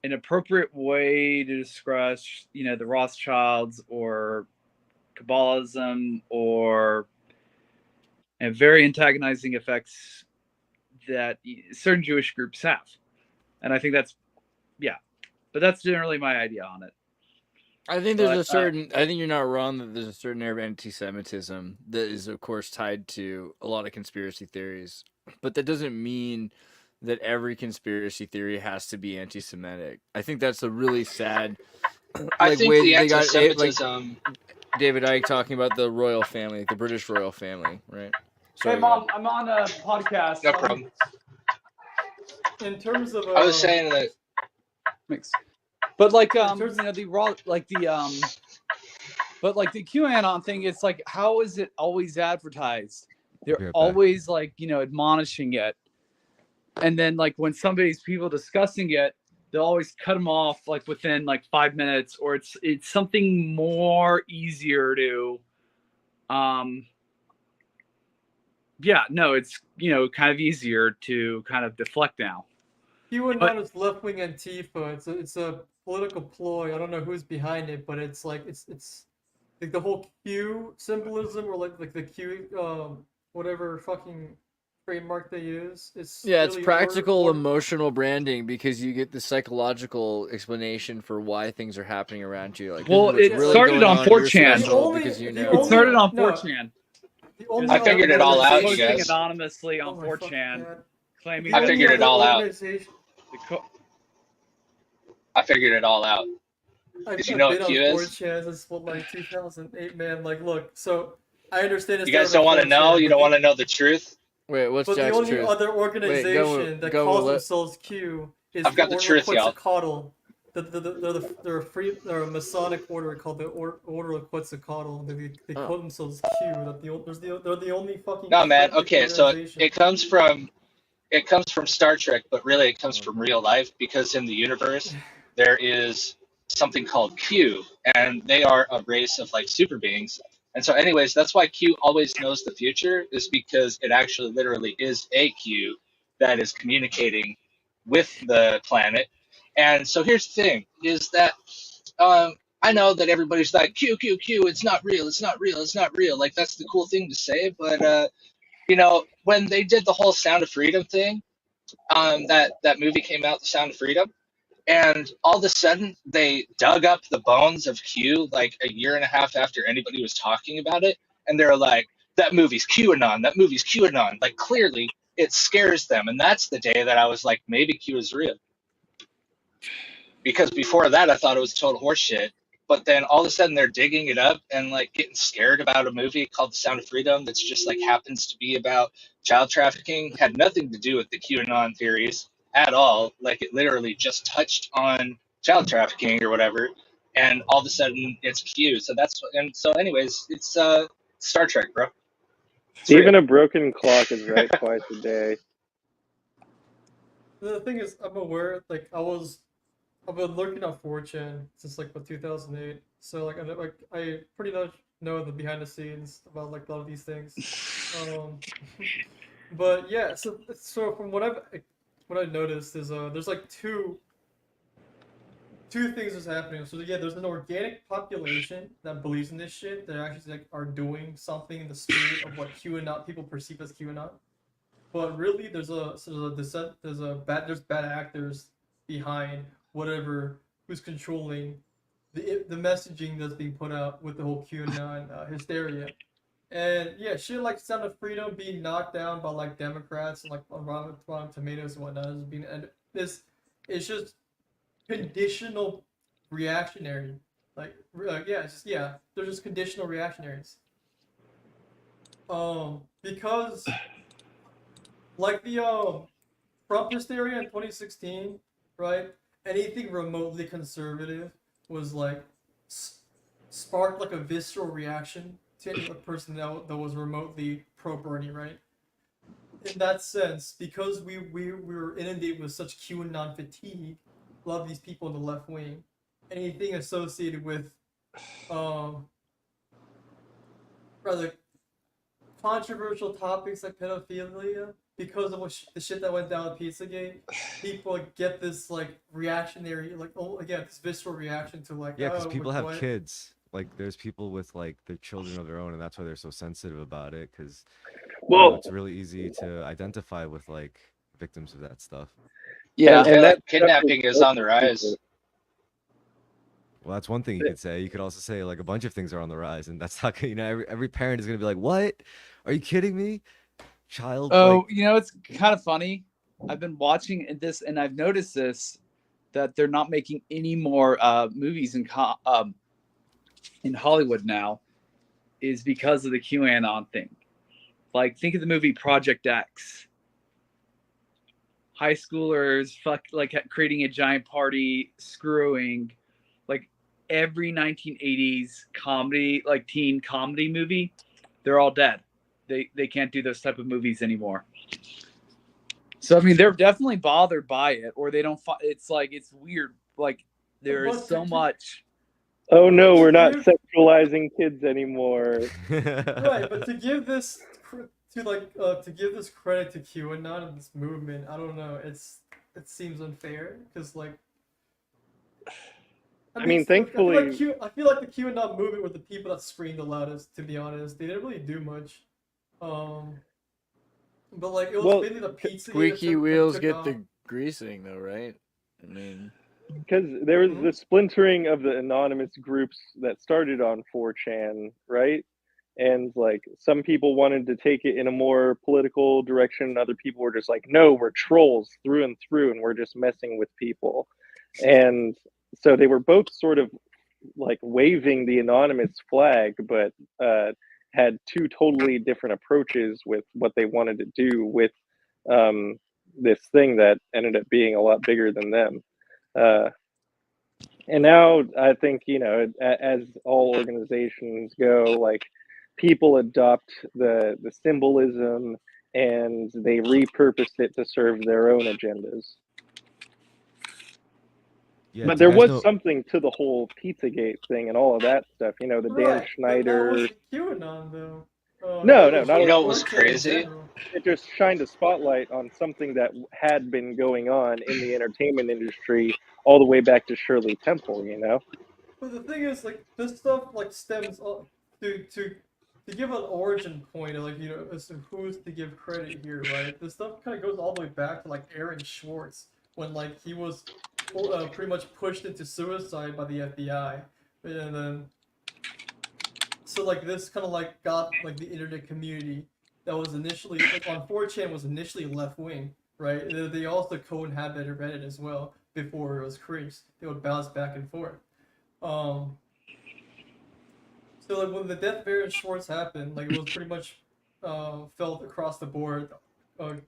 appropriate way to describe, the Rothschilds or Kabbalism or very antagonizing effects that certain Jewish groups have, and I think that's but that's generally my idea on it. I think there's a certain. I think you're not wrong that there's a certain area of anti-Semitism that is, of course, tied to a lot of conspiracy theories, but that doesn't mean that every conspiracy theory has to be anti-Semitic. I think that's a really sad. I think way the that they got it, anti-Semitism. David Icke talking about the royal family, the British royal family, right? Hey, Mom, I'm on a podcast. No problem. In terms of, I was saying that. Mix. But like you know, the raw but like the QAnon thing, it's like, how is it always advertised? They're always like, you know, admonishing it, and then like when somebody's people discussing it, they'll always cut them off like within like 5 minutes, or it's something more easier to it's, you know, kind of easier to kind of deflect now. QAnon is left-wing Antifa. It's a political ploy. I don't know who's behind it, but it's like it's like the whole Q symbolism, or like the Q whatever fucking trademark they use. It's it's practical emotional branding, because you get the psychological explanation for why things are happening around you. Like, well, it really started on 4chan. Because you know. It started on 4chan. I figured it all out, you guys. Anonymously on 4chan, claiming. I figured it all out. I figured it all out. Did you know what Q is? 4chan since like 2008, man. Like, look, so I understand. You guys don't want to know? You don't want to know the truth? Wait, what's Jack's truth? But the only other organization that calls themselves Q is I've got the truth, y'all. They're a Masonic order called the Order of Quetzalcoatl. They call themselves Q. They're the only fucking. No, man. Okay, so it comes from Star Trek, but really it comes from real life, because in the universe there is something called Q, and they are a race of like super beings. And so anyways, that's why Q always knows the future, is because it actually literally is a Q that is communicating with the planet. And so here's the thing, is that I know that everybody's like, Q, it's not real, it's not real, it's not real. Like, that's the cool thing to say, but you know, when they did the whole Sound of Freedom thing, that movie came out, The Sound of Freedom, and all of a sudden they dug up the bones of Q like a year and a half after anybody was talking about it, and they're like, that movie's QAnon, that movie's QAnon. Like, clearly it scares them, and that's the day that I was like, maybe Q is real. Because before that I thought it was total horseshit. But then all of a sudden they're digging it up and like getting scared about a movie called The Sound of Freedom that's just like happens to be about child trafficking. Had nothing to do with the QAnon theories at all. Like, it literally just touched on child trafficking or whatever, and all of a sudden it's Q. So that's, and so anyways, it's Star Trek, bro. Even a broken clock is right twice a day. The thing is, I'm aware, like, I've been lurking on 4chan since like 2008, so like I pretty much know the behind the scenes about like a lot of these things. But yeah, so from what I've noticed is there's like two things that's happening. So yeah, there's an organic population that believes in this shit, that actually like are doing something in the spirit of what QAnon people perceive as QAnon. But really, there's bad actors behind whatever who's controlling the messaging that's being put out with the whole QAnon hysteria. And yeah, shit like Sound of Freedom being knocked down by like Democrats and like Rotten Tomatoes and whatnot is being, and it's just conditional reactionary. Like they're just conditional reactionaries. Because like the Trump hysteria in 2016, right? Anything remotely conservative was like sparked like a visceral reaction to any person that was remotely pro-Bernie, right? In that sense, because we were inundated with such QAnon fatigue, a lot of these people in the left wing, anything associated with rather controversial topics like pedophilia, because of the shit that went down with Pizzagate, people get this like reactionary, like, oh again, this visceral reaction to like, yeah, because people have kids. Like, there's people with like their children of their own, and that's why they're so sensitive about it. Because it's really easy to identify with like victims of that stuff. Yeah. I feel like that kidnapping is on the rise. Well, that's one thing you could say. You could also say like a bunch of things are on the rise, and that's not gonna, you know, every parent is gonna be like, "What? Are you kidding me?" Child. Oh, like, you know, it's kind of funny. I've been watching this, and I've noticed this, that they're not making any more movies in Hollywood now, is because of the QAnon thing. Like, think of the movie Project X. High schoolers creating a giant party, screwing, like every 1980s comedy, like teen comedy movie, they're all dead. They can't do those type of movies anymore. So I mean, they're definitely bothered by it, or they don't. It's like, it's weird. Like, there is so much. Oh no, we're not sexualizing kids anymore. Right, but to give this to give this credit to QAnon and this movement, I don't know. It seems unfair because like. I mean, thankfully, I feel like the QAnon movement were the people that screamed the loudest. To be honest, they didn't really do much. But like it was mainly the pizza. Squeaky wheels get the greasing, though, right? I mean, because there was the splintering of the anonymous groups that started on 4chan, right? And like some people wanted to take it in a more political direction, and other people were just like, no, we're trolls through and through, and we're just messing with people. And so they were both sort of like waving the anonymous flag, but had two totally different approaches with what they wanted to do with this thing that ended up being a lot bigger than them. And now I think, you know, as all organizations go, like people adopt the symbolism and they repurpose it to serve their own agendas. Yeah, but there was something to the whole Pizzagate thing and all of that stuff. You know, the Dan Schneider. That wasn't QAnon though. No, not you know what was crazy? It just shined a spotlight on something that had been going on in the entertainment industry all the way back to Shirley Temple, you know? But the thing is, like, this stuff, like, stems to give an origin point, like, you know, as to who's to give credit here, right? This stuff kind of goes all the way back to, like, Aaron Schwartz, when, like, he was pretty much pushed into suicide by the FBI. And then... So like this kind of like got like the internet community that was initially like on 4chan was initially left wing, right? They also co-inhabited Reddit as well before it was creased. They would bounce back and forth. So like when the death of Aaron Schwartz happened, like it was pretty much felt across the board, throughout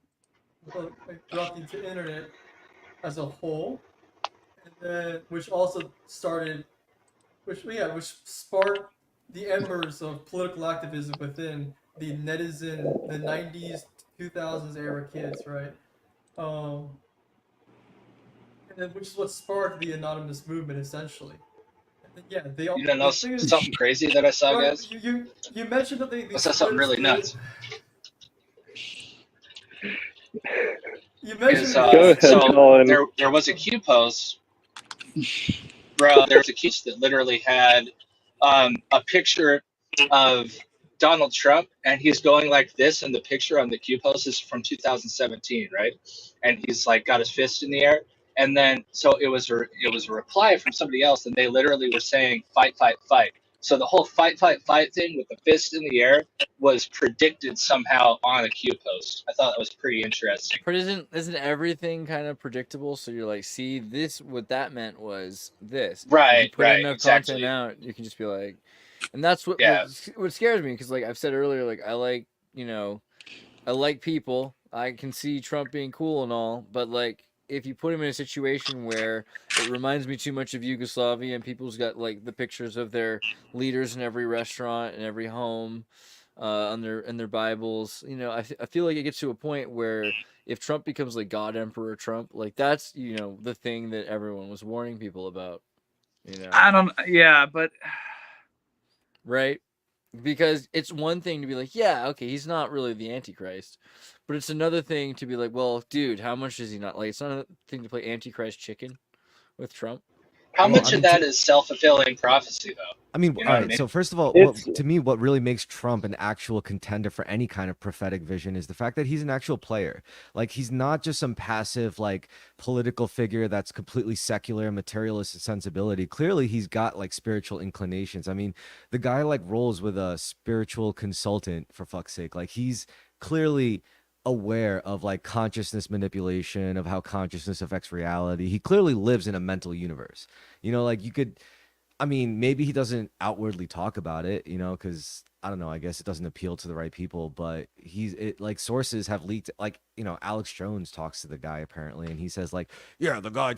the internet as a whole, and then which sparked the embers of political activism within the netizen, the 90s, 2000s era kids, right? And then, which is what sparked the anonymous movement, essentially. And then, yeah, they all. You know something crazy that I saw, right, guys? You mentioned that they I saw something really nuts. You mentioned there was a Q post, bro. There was a Q that literally had a picture of Donald Trump, and he's going like this, and the picture on the Q post is from 2017, right? And he's like got his fist in the air, and then so it was a reply from somebody else, and they literally were saying fight, fight, fight. So the whole fight, fight, fight thing with the fist in the air was predicted somehow on a Q post. I thought that was pretty interesting. But isn't everything kind of predictable? So you're like, see, this what that meant was this. Right, if you put enough content out, you can just be like, and that's what scares me, because like I've said earlier, like I like people. I can see Trump being cool and all, but like if you put him in a situation where it reminds me too much of Yugoslavia and people's got like the pictures of their leaders in every restaurant and every home on their Bibles, you know, I feel like it gets to a point where if Trump becomes like God Emperor Trump, like that's, you know, the thing that everyone was warning people about, you know. But right? Because it's one thing to be like, yeah, okay, he's not really the Antichrist. But it's another thing to be like, well, dude, how much is he not? Like, it's not a thing to play Antichrist chicken with Trump. How Well, much I mean, of that is self-fulfilling prophecy, though? I mean, You know all what I right. mean? So first of all, It's to me, what really makes Trump an actual contender for any kind of prophetic vision is the fact that he's an actual player. Like he's not just some passive like political figure that's completely secular, materialist sensibility. Clearly, he's got like spiritual inclinations. I mean, the guy like rolls with a spiritual consultant for fuck's sake. Like he's clearly aware of like consciousness manipulation, of how consciousness affects reality. He clearly lives in a mental universe. You know, like you could, I mean, maybe he doesn't outwardly talk about it, you know, because I don't know. I guess it doesn't appeal to the right people. But like sources have leaked, like you know, Alex Jones talks to the guy apparently, and he says like, yeah, the guy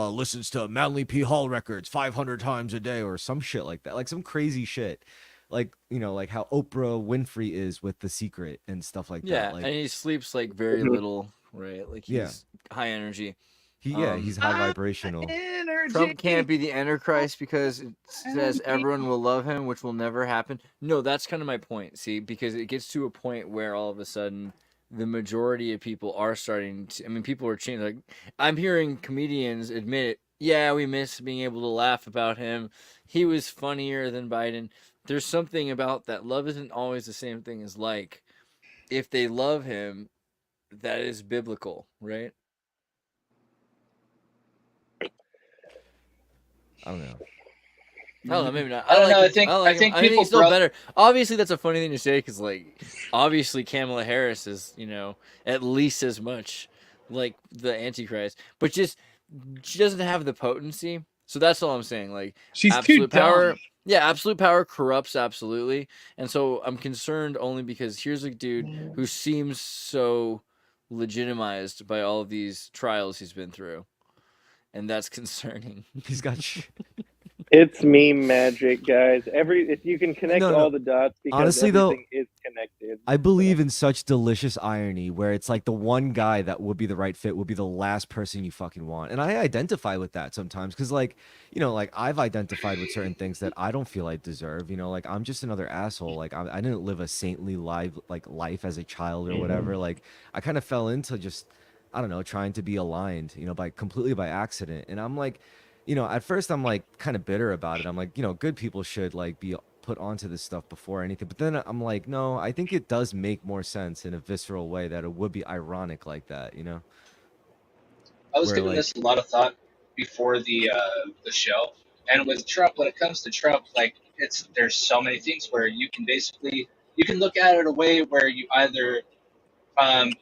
listens to Manly P Hall records 500 times a day or some shit like that, like some crazy shit, like you know, like how Oprah Winfrey is with The Secret and stuff like Yeah, that. Like, and he sleeps like very little, right? Like yeah, he's high energy. he's high vibrational. Trump can't be the Antichrist because it says everyone will love him, which will never happen. No, that's kind of my point. See, because it gets to a point where all of a sudden the majority of people are starting to. I mean, people are changing. Like I'm hearing comedians admit it. Yeah, we miss being able to laugh about him. He was funnier than Biden. There's something about that. Love isn't always the same thing as like. If they love him, that is biblical, right? I don't know. I don't know, maybe not. I don't know. him. I think like him. think I think people he's still grow. better. Obviously, that's a funny thing to say because, like, obviously Kamala Harris is, you know, at least as much like the Antichrist, but just she doesn't have the potency. So that's all I'm saying. Like, She's too absolute power. dumb. Yeah, absolute power corrupts absolutely, and so I'm concerned only because here's a dude who seems so legitimized by all of these trials he's been through, and that's concerning. He's got. It's meme magic, guys. If you can connect No. all the dots because Honestly, though, everything is connected. I believe in such delicious irony where it's like the one guy that would be the right fit would be the last person you fucking want. And I identify with that sometimes because, like, you know, like I've identified with certain things that I don't feel I deserve. You know, like I'm just another asshole. Like I didn't live a saintly life as a child or whatever. Like I kind of fell into just, I don't know, trying to be aligned, you know, completely by accident. And I'm like, you know, at first I'm like kind of bitter about it. I'm like, you know, good people should like be put onto this stuff before anything. But then I'm like, no, I think it does make more sense in a visceral way that it would be ironic like that, you know? I was Where giving like, this a lot of thought before the show, and with Trump, when it comes to Trump, like there's so many things where you can basically you can look at it a way where you either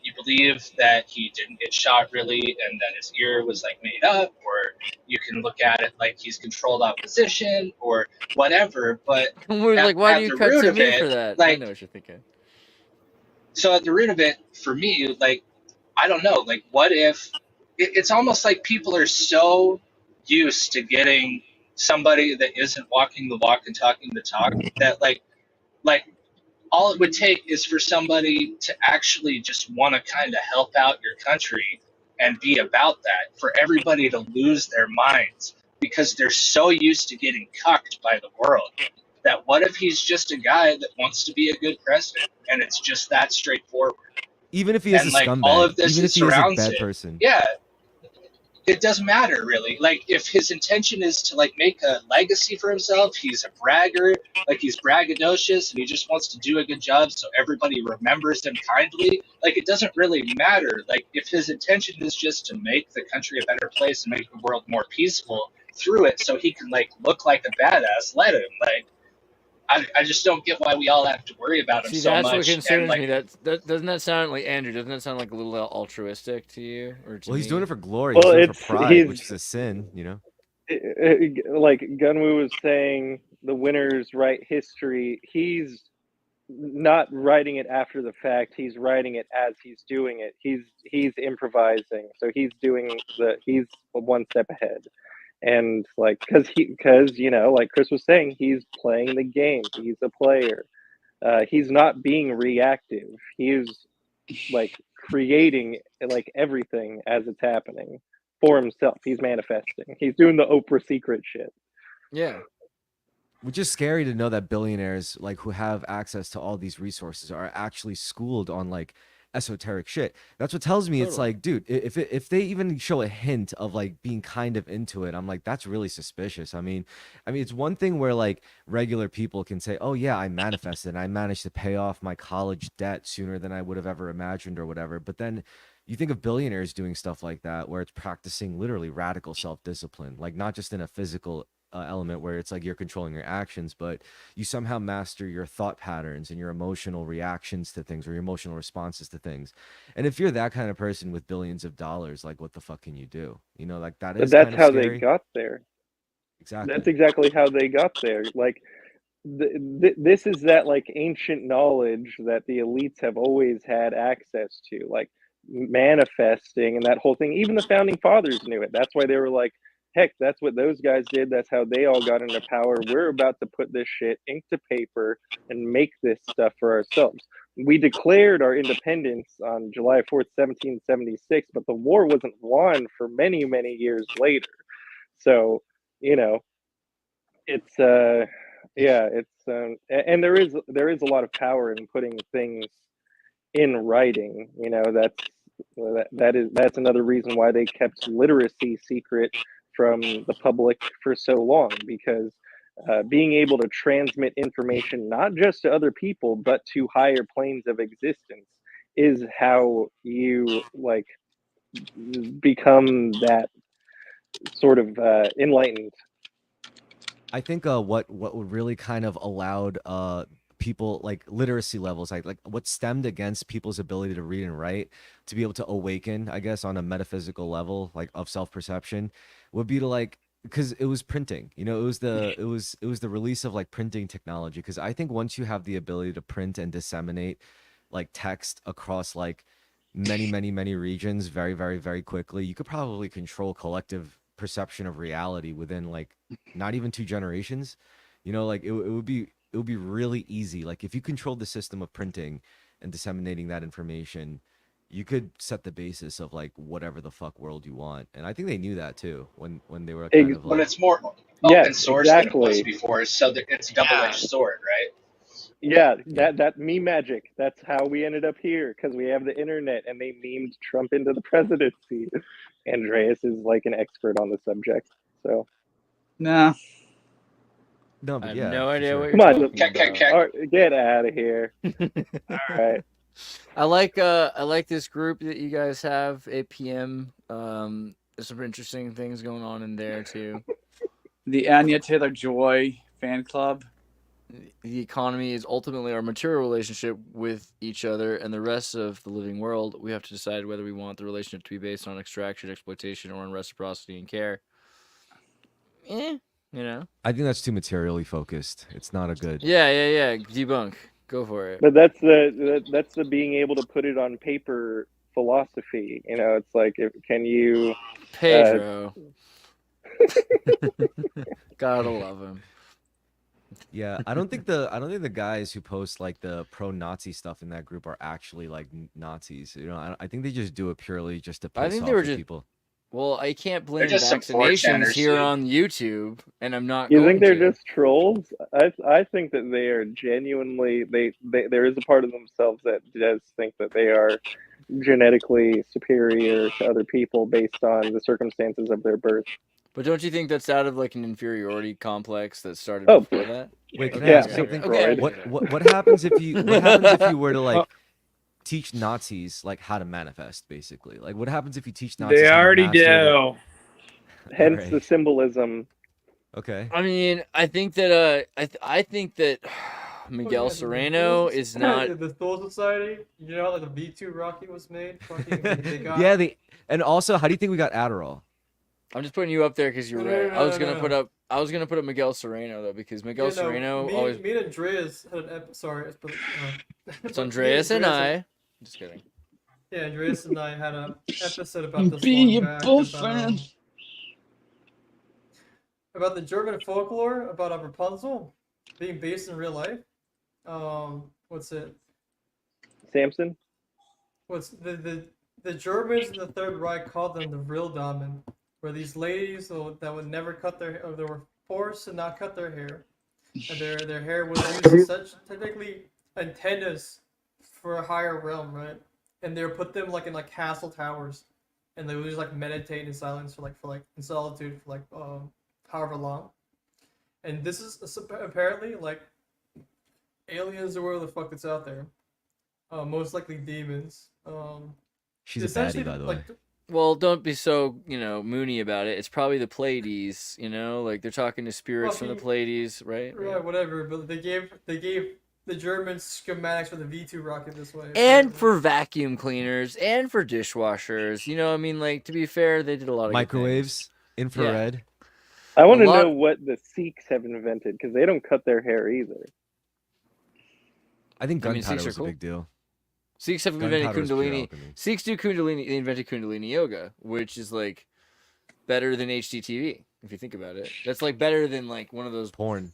you believe that he didn't get shot really and that his ear was like made up, or you can look at it like he's controlled opposition or whatever. But We're like, why do you the cut root to of me for it, that? I like, know what you're thinking. so at the root of it, for me, like, I don't know, like, what if it's almost like people are so used to getting somebody that isn't walking the walk and talking the talk that like all it would take is for somebody to actually just want to kind of help out your country and be about that, for everybody to lose their minds because they're so used to getting cucked by the world. That what if he's just a guy that wants to be a good president and it's just that straightforward? even if he is And a like all scumbag, of this even if he is a surrounds bad it. person. Yeah, it doesn't matter really. Like if his intention is to like make a legacy for himself, he's a bragger, like he's braggadocious and he just wants to do a good job so everybody remembers him kindly. Like it doesn't really matter. Like if his intention is just to make the country a better place and make the world more peaceful through it so he can like look like a badass, let him. Like I just don't get why we all have to worry about him See, so that's much. what concerns And like me. That doesn't that sound like Andrew? Doesn't that sound like a little altruistic to you or to Well, he's me? doing it for glory. Well, He's doing it it's for pride, he's which is a sin, you know? like Gunwu was saying, the winners write history. He's not writing it after the fact. He's writing it as he's doing it. He's improvising, so he's one step ahead. And like because you know, like Chris was saying, he's playing the game. He's a player. He's not being reactive. He's like creating like everything as it's happening for himself. He's manifesting. He's doing the Oprah secret shit. Yeah. Which is scary to know that billionaires like who have access to all these resources are actually schooled on like esoteric shit. That's what tells me it's Totally. like, dude, if they even show a hint of like being kind of into it, I'm like, that's really suspicious. I mean, it's one thing where like regular people can say, oh yeah, I manifested, I managed to pay off my college debt sooner than I would have ever imagined or whatever. But then you think of billionaires doing stuff like that, where it's practicing literally radical self-discipline, like not just in a physical element where it's like you're controlling your actions, but you somehow master your thought patterns and your emotional reactions to things or your emotional responses to things. And if you're that kind of person with billions of dollars, like what the fuck can you do? You know, like that But is that's kind of how they scary. got there. Exactly. That's exactly how they got there. Like, this is that like ancient knowledge that the elites have always had access to, like manifesting and that whole thing. Even the founding fathers knew it. That's why they were like, heck, that's what those guys did. That's how they all got into power. We're about to put this shit ink to paper and make this stuff for ourselves. We declared our independence on July 4th, 1776, but the war wasn't won for many, many years later. So, you know, it's yeah, it's and there is a lot of power in putting things in writing. You know, that's another reason why they kept literacy secret from the public for so long, because being able to transmit information not just to other people but to higher planes of existence is how you like become that sort of enlightened. I think what would really kind of allowed people like literacy levels, like what stemmed against people's ability to read and write, to be able to awaken, I guess, on a metaphysical level, like of self-perception, would be to like, because it was printing. You know, it was the release of like printing technology. Because I think once you have the ability to print and disseminate like text across like many regions very, very, very quickly, you could probably control collective perception of reality within like not even 2 generations. You know, like it would be really easy. Like if you controlled the system of printing and disseminating that information, you could set the basis of like whatever the fuck world you want. And I think they knew that too when they were kind of But like, it's more Yes, open source than it was exactly. before, so that it's a double-edged sword, right? Yeah, yeah. that meme magic. That's how we ended up here, because we have the internet and they memed Trump into the presidency. Andreas is like an expert on the subject. So Nah. No, I but have yeah, no for idea sure. what you're come on, talking Keck, keck, about. keck. all right, get out of here. All right. I like this group that you guys have, APM. There's some interesting things going on in there too. The Anya Taylor-Joy fan club. The economy is ultimately our material relationship with each other and the rest of the living world. We have to decide whether we want the relationship to be based on extraction, exploitation, or on reciprocity and care. You know. I think that's too materially focused. It's not a good. Yeah. Debunk. Go for it. But that's the being able to put it on paper philosophy. You know, it's like, can you Pedro. Gotta love him. Yeah, I don't think the guys who post like the pro-Nazi stuff in that group are actually like Nazis. You know, I think they just do it purely just to I piss think off they were the just. people. Well, I can't blame just some vaccinations 4chaners, here dude. on YouTube, and I'm not You going think they're to. just trolls? I think that they are genuinely they there is a part of themselves that does think that they are genetically superior to other people based on the circumstances of their birth. But don't you think that's out of like an inferiority complex that started Oh, before that? Wait, can I Okay, yeah, ask okay, something? Freud. What happens if you were to like teach Nazis like how to manifest, basically? Like what happens if you teach Nazis They how to already master do. All Hence the right. symbolism. Okay. I mean, I think that I think that Miguel What do you mean, Sereno is not. the Soul Society. You know, like the V2 rocket was made. Fucking, they got. Yeah, and also, how do you think we got Adderall? I'm just putting you up there because you're No, right. no, I was no, gonna no. put up. I was gonna put up Miguel Sereno though because Miguel Yeah, no, Sereno me, always. me and Andreas had an sorry, It's Andreas and I. Just kidding. Yeah, Andreas and I had an episode about this Be long a back bull fan. about the German folklore about Rapunzel being based in real life. What's it? Samson? What's the Germans in the Third Reich called them the Vril Damen, where these ladies that would never cut their hair, or they were forced to not cut their hair, and their hair was used as such technically antennas for a higher realm, right? and they would put them like in like castle towers, and they would just like meditate in silence for like in solitude for like however long. And this is apparently like aliens or whatever the fuck that's out there. Most likely demons. She's a baddie, essentially, by the way. like, Well, don't be so, moony about it. It's probably the Pleiades, like they're talking to spirits from the Pleiades, right? Right, whatever. But they gave the Germans schematics for the V2 rocket this way. And for vacuum cleaners and for dishwashers. Like, to be fair, they did a lot of Microwaves, infrared. I want to lot- know what the Sikhs have invented because they don't cut their hair either. I think gunpowder Sikhs are was cool. a big deal. Sikhs have invented Gunpowder was pure Kundalini. alchemy. Sikhs do Kundalini. They invented Kundalini yoga, which is like better than HDTV if you think about it. That's like better than like one of those Porn.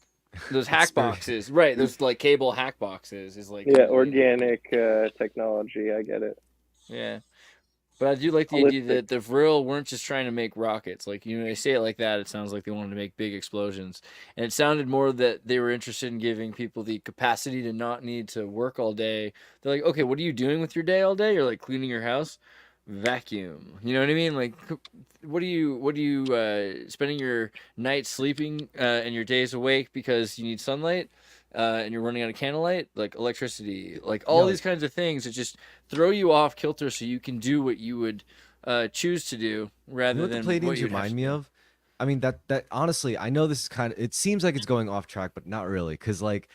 those hack boxes, right? Those like cable hack boxes is like Yeah, organic technology. I get it. Yeah. But I do like the idea that the Vril weren't just trying to make rockets. Like, they say it like that, it sounds like they wanted to make big explosions. And it sounded more that they were interested in giving people the capacity to not need to work all day. They're like, okay, what are you doing with your day all day? You're like cleaning your house? Vacuum. You know what I mean? Like, what are you spending your nights sleeping and your days awake because you need sunlight? And you're running out of candlelight, like electricity, like all these kinds of things that just throw you off kilter, so you can do what you would choose to do rather than what the Pleiadians you remind me of. I mean, that honestly, I know this is it seems like it's going off track, but not really, because like,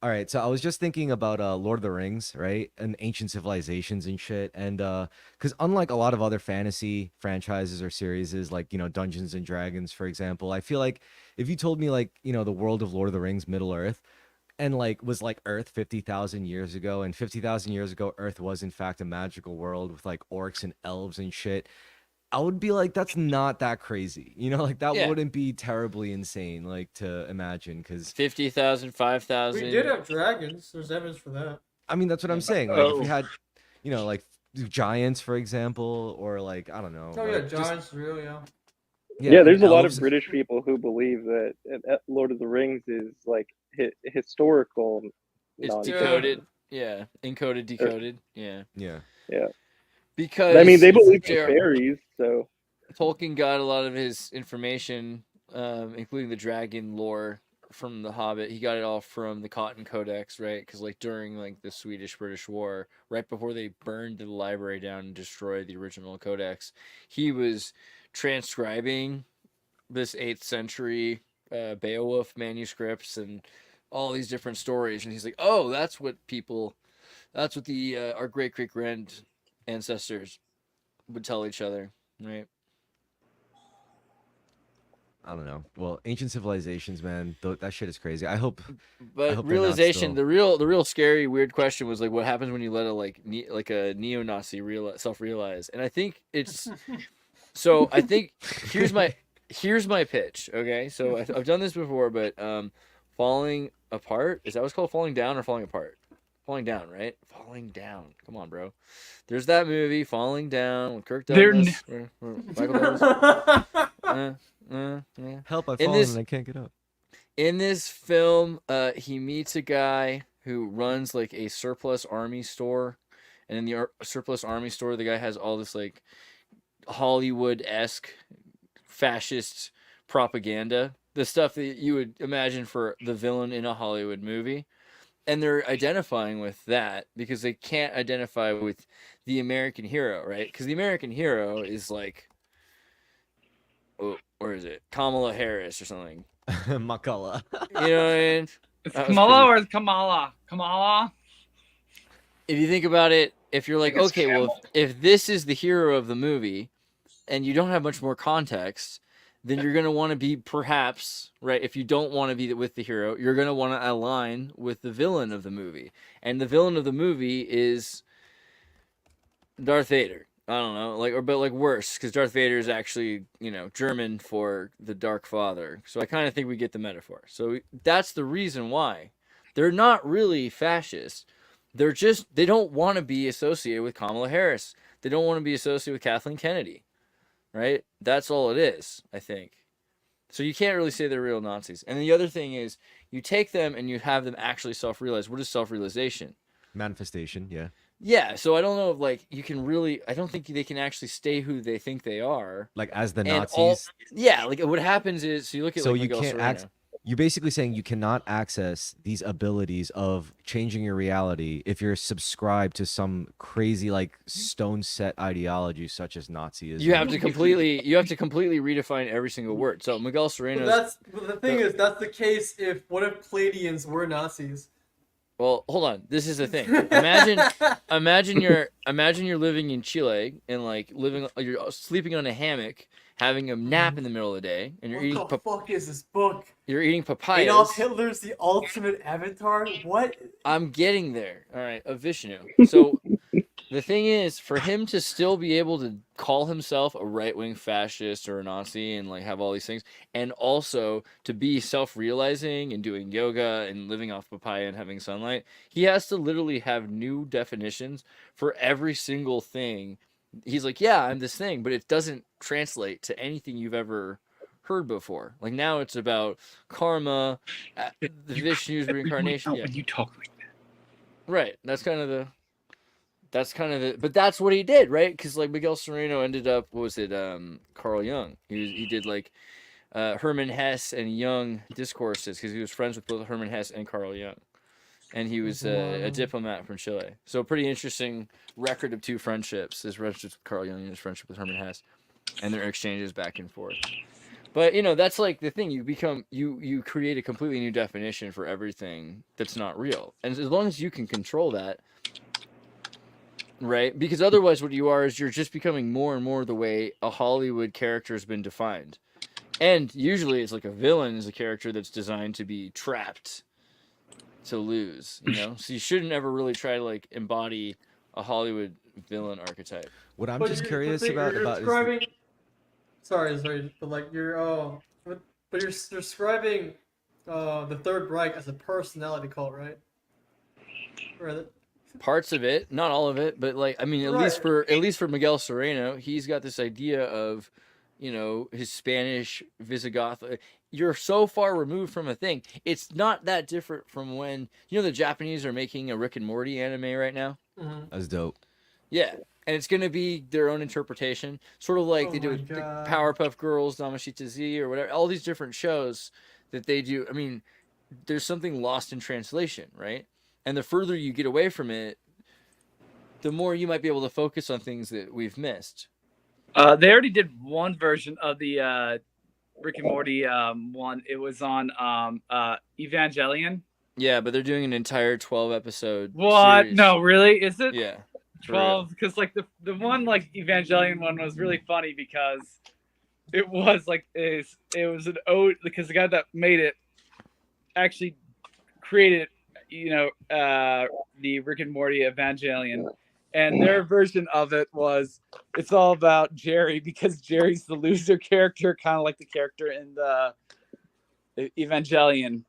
all right, so I was just thinking about Lord of the Rings, right, and ancient civilizations and shit, and because unlike a lot of other fantasy franchises or series, like Dungeons and Dragons, for example, I feel like if you told me like the world of Lord of the Rings, Middle Earth. And like was like Earth 50,000 years ago, and 50,000 years ago, Earth was in fact a magical world with like orcs and elves and shit. I would be like, that's not that crazy, like that wouldn't be terribly insane, like to imagine, because 50,000, 5,000. We did have dragons. There's evidence for that. I mean, that's what I'm saying. Like if we had, like giants, for example, or like I don't know. Oh like, yeah, giants, really, yeah. Yeah, there's a lot of elves. British people who believe that Lord of the Rings is like historical. It's nonsense. decoded. Yeah. Encoded, decoded. Yeah. Yeah. Because I mean, they believe in fairies, so Tolkien got a lot of his information, including the dragon lore, from The Hobbit. He got it all from the Cotton Codex, right? Because like during like the Swedish-British War, right before they burned the library down and destroyed the original codex, he was transcribing this 8th century Beowulf manuscripts and all these different stories, and he's like, oh, that's what the our great grand ancestors would tell each other, right? I don't know. Well, ancient civilizations, man, that shit is crazy. I hope. But hope realization, they're the real scary, weird question was like, what happens when you let a neo-Nazi self-realize? And I think it's so. I think here's my pitch. Okay, so I've done this before, but falling apart, is that what's called? Falling down or falling apart? Falling down, right? Falling down. Come on, bro. There's that movie, Falling Down, with Kirk Douglas. Michael Douglas. Yeah. Help! I've fallen and I can't get up. In this film, he meets a guy who runs like a surplus army store, and in the surplus army store, the guy has all this like Hollywood-esque fascist propaganda, the stuff that you would imagine for the villain in a Hollywood movie. And they're identifying with that because they can't identify with the American hero, right? Because the American hero is like, or is it Kamala Harris or something? Makala. You know what I mean? It's Kamala or Kamala? Kamala? If you think about it, if you're like, okay, well, if this is the hero of the movie and you don't have much more context, then you're going to want to be perhaps, right, if you don't want to be with the hero, you're going to want to align with the villain of the movie. And the villain of the movie is Darth Vader. I don't know, but worse, because Darth Vader is actually, German for the Dark Father. So I kind of think we get the metaphor. So that's the reason why. They're not really fascist. They don't want to be associated with Kamala Harris. They don't want to be associated with Kathleen Kennedy. Right? That's all it is, I think. So you can't really say they're real Nazis. And the other thing is, you take them and you have them actually self-realize. What is self-realization? Manifestation, yeah. Yeah, so I don't know if like you can really. I don't think they can actually stay who they think they are. Like as the And all, Nazis. yeah, like what happens is, so you look at So like you Miguel can't Sereno. you're basically saying you cannot access these abilities of changing your reality if you're subscribed to some crazy like stone set ideology such as Nazism. You have to completely redefine every single word. So Miguel Sereno. But the thing is, that's the case if what if Pleiadians were Nazis? Well, hold on. This is the thing. Imagine you're living in Chile and like you're sleeping on a hammock, having a nap in the middle of the day, and you're What the fuck is this book? you're eating papayas. Adolf Hitler's the ultimate avatar? What? I'm getting there. All right, of Vishnu. So the thing is, for him to still be able to call himself a right-wing fascist or a Nazi and like have all these things, and also to be self-realizing and doing yoga and living off papaya and having sunlight, he has to literally have new definitions for every single thing. He's like, yeah, I'm this thing, but it doesn't translate to anything you've ever heard before. Like now it's about karma, the Vishnu's reincarnation. Yeah. When you talk like that. Right. That's kind of the but that's what he did, right? Because like Miguel Sereno ended up, what was it, Carl Jung. He did like Hermann Hesse and Jung discourses because he was friends with both Hermann Hesse and Carl Jung, and he was a diplomat from Chile. So pretty interesting record of two friendships: his friendship with Carl Jung and his friendship with Hermann Hesse, and their exchanges back and forth. But you know, that's like the thing. You create a completely new definition for everything that's not real, and as long as you can control that. Right? Because otherwise what you are is you're just becoming more and more the way a Hollywood character has been defined. And usually it's like a villain is a character that's designed to be trapped to lose, you know? So you shouldn't ever really try to like embody a Hollywood villain archetype. What I'm just curious about describing... Sorry, but like but you're describing the Third Reich as a personality cult, right? Or Parts of it, not all of it, but like I mean, at least for Miguel Sereno, he's got this idea of, you know, his Spanish Visigoth. You're so far removed from a thing. It's not that different from when the Japanese are making a Rick and Morty anime right now. Mm-hmm. That's dope. Yeah, and it's gonna be their own interpretation, sort of like they do with Powerpuff Girls, Namashita Z, or whatever. All these different shows that they do. I mean, there's something lost in translation, right? And the further you get away from it, the more you might be able to focus on things that we've missed. They already did one version of the Rick and Morty one. It was on Evangelion. Yeah, but they're doing an entire 12-episode What? series. No, really? Is it? Yeah. 12? Because like the one like Evangelion one was really funny because it was like it was an ode because the guy that made it actually created the Rick and Morty Evangelion, and their version of it was it's all about Jerry because Jerry's the loser character, kind of like the character in the Evangelion.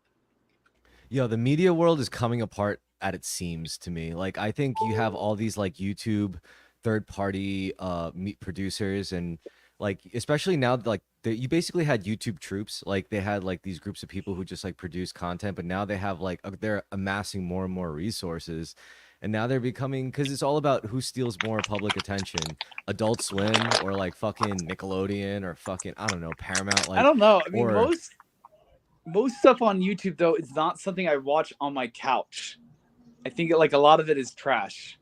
Yo, the media world is coming apart at its seams to me. Like I think you have all these like YouTube third-party meat producers, and like especially now like you basically had YouTube troops. Like they had like these groups of people who just like produce content, but now they have like they're amassing more and more resources, and now they're becoming, because it's all about who steals more public attention, Adult Swim or like fucking Nickelodeon or fucking I don't know, Paramount. Like I don't know. I mean, most stuff on YouTube though is not something I watch on my couch. I think like a lot of it is trash.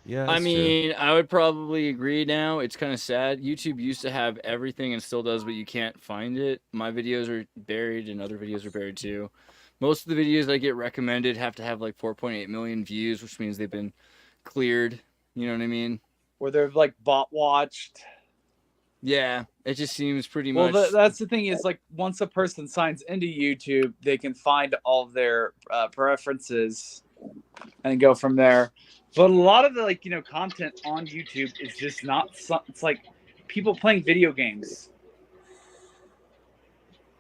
Yeah, I mean, I would probably agree now. It's kind of sad. YouTube used to have everything and still does, but you can't find it. My videos are buried and other videos are buried too. Most of the videos I get recommended have to have like 4.8 million views, which means they've been cleared. You know what I mean? Or they're like bot watched. Yeah, it just seems pretty much. Well, that's the thing is like once a person signs into YouTube, they can find all of their preferences and go from there. But a lot of the content on YouTube is just not. It's like people playing video games.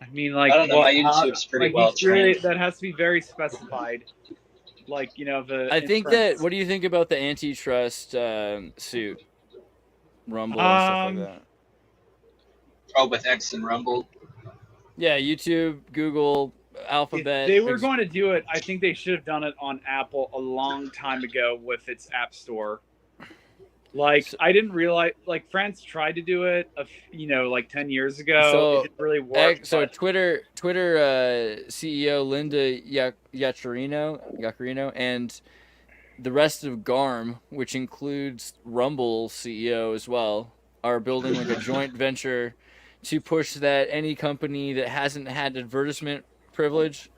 I mean, like I don't know. My YouTube's pretty well trained. That has to be very specified. Like the. I think that. What do you think about the antitrust suit, Rumble and stuff like that? Oh, with X and Rumble. Yeah, YouTube, Google. Alphabet. If they were going to do it, I think they should have done it on Apple a long time ago with its App Store. Like, I didn't realize, like, France tried to do it, like 10 years ago. So, it didn't really work. So but- Twitter CEO Linda Yaccarino and the rest of GARM, which includes Rumble CEO as well, are building like a joint venture to push that any company that hasn't had advertisement privilege.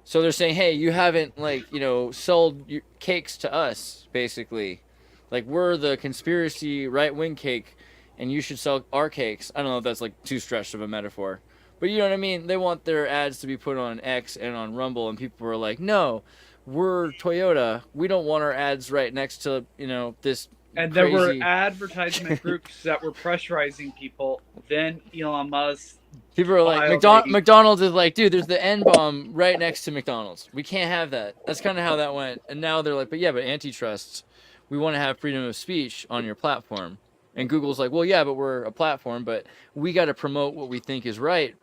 So they're saying, hey, you haven't sold your cakes to us, basically. Like, we're the conspiracy right-wing cake, and you should sell our cakes. I don't know if that's, like, too stretched of a metaphor. But you know what I mean? They want their ads to be put on X and on Rumble, and people are like, no, we're Toyota. We don't want our ads right next to, this And crazy... there were advertisement groups that were pressurizing people. Then Elon Musk... People are like, McDonald's is like, dude, there's the N-bomb right next to McDonald's. We can't have that. That's kind of how that went. And now they're like, but antitrusts. We want to have freedom of speech on your platform. And Google's like, well, yeah, but we're a platform, but we got to promote what we think is right.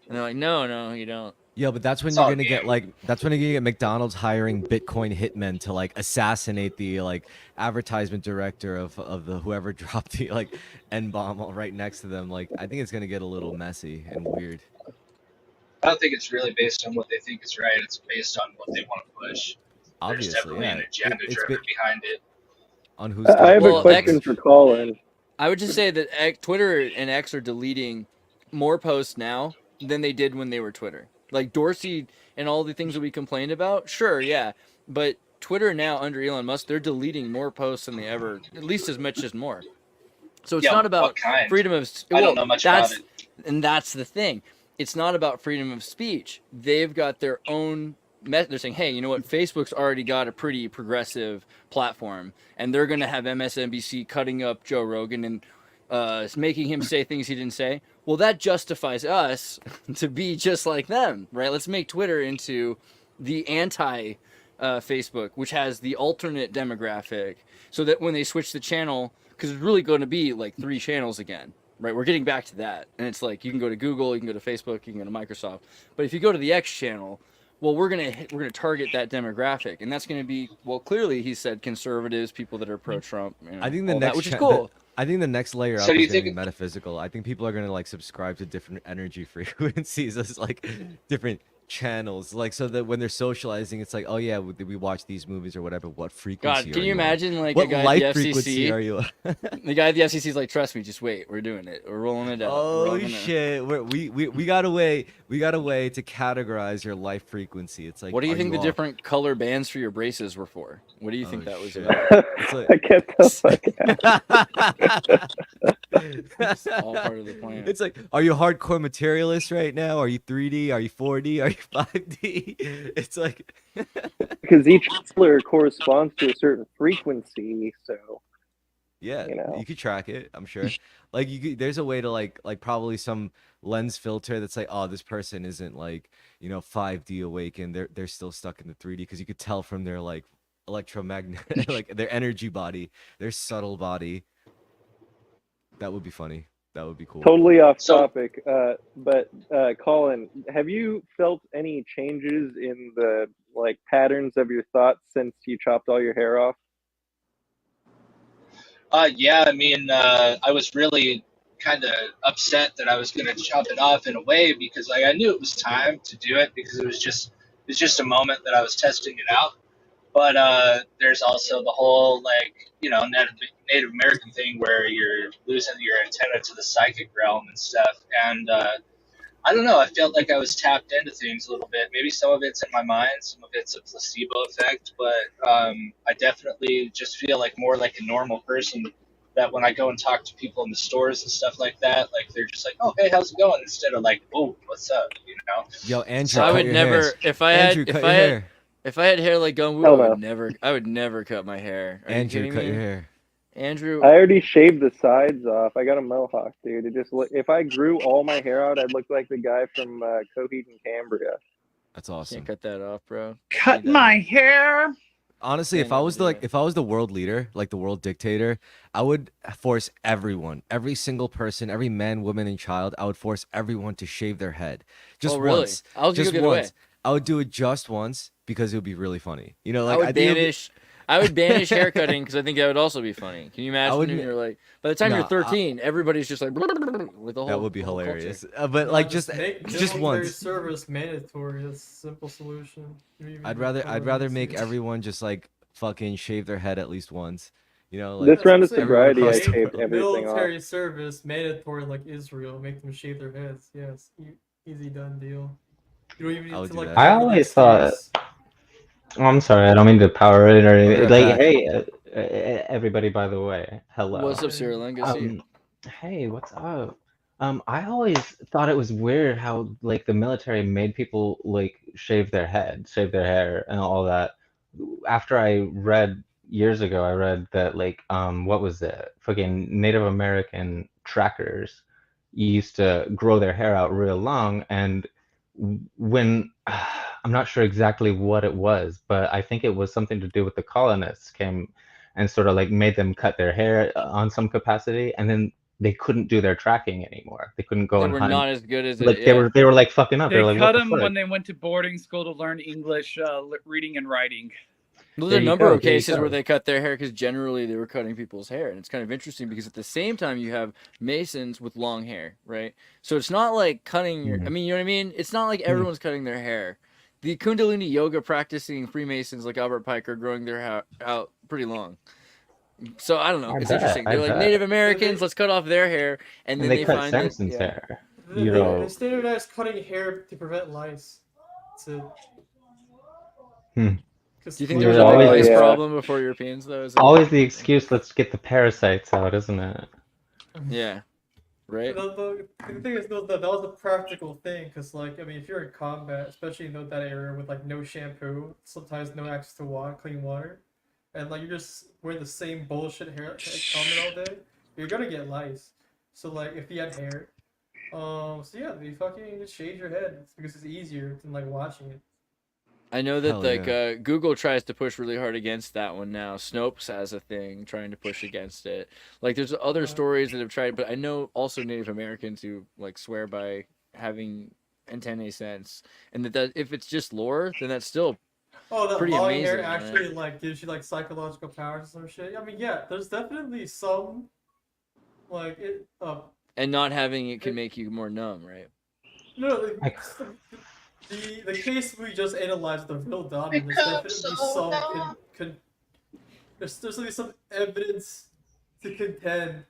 And they're like, no, you don't. Yeah, but that's when you're gonna get McDonald's hiring Bitcoin hitmen to like assassinate the like advertisement director of the whoever dropped the like N-bomb right next to them. Like, I think it's gonna get a little messy and weird. I don't think it's really based on what they think is right. It's based on what they want to push. Obviously, There's definitely an agenda driven behind it. On who's I have a question for Colin. I would just say that Twitter and X are deleting more posts now than they did when they were Twitter. Like Dorsey and all the things that we complained about, sure, yeah. But Twitter now under Elon Musk, they're deleting more posts than they ever, at least as much as more. So it's not about freedom of... I don't know much about it. And that's the thing. It's not about freedom of speech. They've got their own... They're saying, hey, you know what? Facebook's already got a pretty progressive platform, and they're going to have MSNBC cutting up Joe Rogan and making him say things he didn't say. Well, that justifies us to be just like them, right? Let's make Twitter into the anti-Facebook, which has the alternate demographic, so that when they switch the channel, because it's really going to be like 3 channels again, right? We're getting back to that. And it's like, you can go to Google, you can go to Facebook, you can go to Microsoft. But if you go to the X channel, well, we're gonna target that demographic, and that's gonna be, well, clearly he said conservatives, people that are pro-Trump. I think the next, which is cool. I think the next layer up is gonna be metaphysical. I think people are gonna like subscribe to different energy frequencies as like different channels, like, so that when they're socializing, it's like, oh yeah, we watch these movies or whatever. What frequency? God, can you imagine like what a guy life at the frequency FCC? are you? The guy at the FCC is like, trust me, just wait, we're doing it, we're rolling it out. Oh shit, we got a way to categorize your life frequency. It's like, what do you think the different color bands for your braces were for? What do you think that was about? I get the It's all part of the plan. It's like, are you hardcore materialist right now? Are you 3D? Are you 4D? Are you 5D? It's like because each color corresponds to a certain frequency, so yeah, you could track it, I'm sure. Like there's a way to like probably some lens filter that's like, oh, this person isn't like 5D awakened. They're still stuck in the 3D, because you could tell from their like electromagnetic like their energy body, their subtle body. That would be funny. That would be cool. Totally off topic, but Colin, have you felt any changes in the like patterns of your thoughts since you chopped all your hair off? Yeah, I mean, I was really kind of upset that I was going to chop it off in a way, because like I knew it was time to do it, because it was just a moment that I was testing it out. But there's also the whole Native American thing where you're losing your antenna to the psychic realm and stuff. And I don't know, I felt like I was tapped into things a little bit. Maybe some of it's in my mind, some of it's a placebo effect, but I definitely just feel like more like a normal person, that when I go and talk to people in the stores and stuff like that, like they're just like, oh, hey, how's it going? Instead of like, oh, what's up, Yo, Andrew, so I would never, if I had hair like Gunwoo, I would never cut my hair. Are Andrew, you cut kidding your me? hair. Andrew, I already shaved the sides off. I got a mohawk, dude. It just if I grew all my hair out, I'd look like the guy from Coheed and Cambria. That's awesome. Can't cut that off, bro. Cut my hair. Honestly, if stand I up was and do it. if I was the world leader, like the world dictator, I would force everyone, every single person, every man, woman, and child. I would force everyone to shave their head, just Oh, really? once, I was gonna just go the other way. once. I would do it just once because it would be really funny. You know, I like would I think it would be- banish. I would banish haircutting because I think that would also be funny. Can you imagine would when ma- you're like, by the time you're Nah, 13, everybody's just like with the whole. that would be the whole culture. hilarious. But No, like just make just military once. service mandatory. That's a simple solution. I'd rather make everyone just like fucking shave their head at least once. You know, like This round of everyone sobriety, I across the shaved world. everything off. military service mandatory like Israel. Make them shave their heads. Yes, easy done deal. You don't even I need would to do like. that. I cover the always thought. excuse. Oh, I'm sorry, I don't mean to power it or anything. right Like, back. hey, everybody, by the way, hello. What's up, Cyril? Good to see you. Hey, what's up? I always thought it was weird how like the military made people like shave their head, shave their hair, and all that. After I read years ago, I read that like what was it? Fucking Native American trackers used to grow their hair out real long, and when I'm not sure exactly what it was, but I think it was something to do with the colonists came and sort of like made them cut their hair on some capacity, and then they couldn't do their tracking anymore. They couldn't go They and were hunt. not as good as Like it. they Yeah. were like fucking up. They They're like, cut what the them fuck? when they went to boarding school to learn English, reading and writing. There's There a you number go, of there you cases go. where they cut their hair because generally they were cutting people's hair, and it's kind of interesting because at the same time you have Masons with long hair, right? So it's not like cutting your. I mean, you know what I mean? It's not like everyone's cutting their hair. The Kundalini yoga practicing Freemasons like Albert Pike are growing their hair out pretty long. So I don't know. I It's bet, interesting. I They're like bet. Native Americans. Let's cut off their hair, and And then they they cut find that. Samson's Yeah. hair. They, You they, know. they standardized cutting hair to prevent lice. So, Hmm. Do you think there There's was a big always- lice yeah. problem before Europeans though? Is it- Always the excuse, let's get the parasites out, isn't it? Yeah. Right. The thing is, though, that was a practical thing, because, like, I mean, if you're in combat, especially in that area with, like, no shampoo, sometimes no access to water, clean water, and, like, you're just wearing the same bullshit helmet all day, you're gonna get lice. So, like, if you had hair, so yeah, you fucking just shave your head, because it's easier than, like, washing it. I know that Hell like yeah. Google tries to push really hard against that one now. Snopes has a thing trying to push against it. Like there's other stories that have tried, but I know also Native Americans who like swear by having antennae sense, and that if it's just lore, then that's still Oh, that pretty long amazing. hair right? actually, like, gives you, like, psychological powers or some shit. I mean, yeah, there's definitely some, like, And not having it can make you more numb, right? no, the case we just analyzed, the Vril dominant, there's definitely some there's definitely some evidence to contend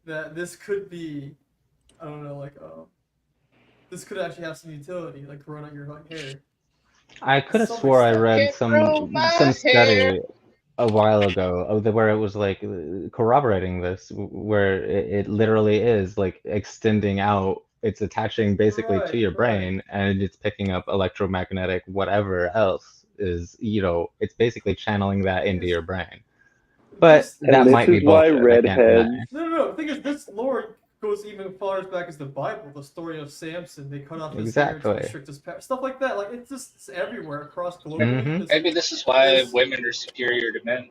that this could be, I don't know, like this could actually have some utility, like growing out your hair. I could have Some swore I extent. read some study a while ago where it was like corroborating this, where it literally is like extending out. It's attaching basically to your brain, and it's picking up electromagnetic whatever else is, you know, it's basically channeling that into your brain. But that this might be is why bullshit. I can't redheads. deny. No. The thing is, this lore goes even far as back as the Bible. The story of Samson, they cut off his hair to Exactly. restrict his power. Stuff like that. Like it's everywhere across globally. Mhm. This- Maybe this is why this- women are superior to men.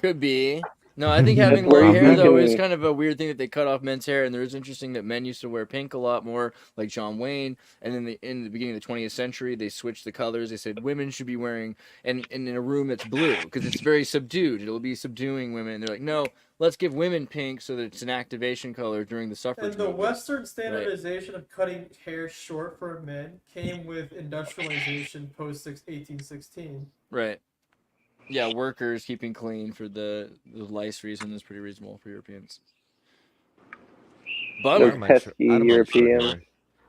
Could be. No, I think having That's where long hair you though can- is kind of a weird thing that they cut off men's hair, and it's interesting that men used to wear pink a lot more, like John Wayne. And then in the beginning of the 20th century, they switched the colors. They said women should be wearing and in a room that's blue because it's very subdued. It'll be subduing women. And they're like, no, let's give women pink so that it's an activation color during the suffrage And the movement. Western standardization of cutting hair short for men came with industrialization post 1816. Right. Yeah, workers keeping clean for the lice reason is pretty reasonable for Europeans. Those Bummer. I don't mind short- pesky I don't mind short Europeans. hair.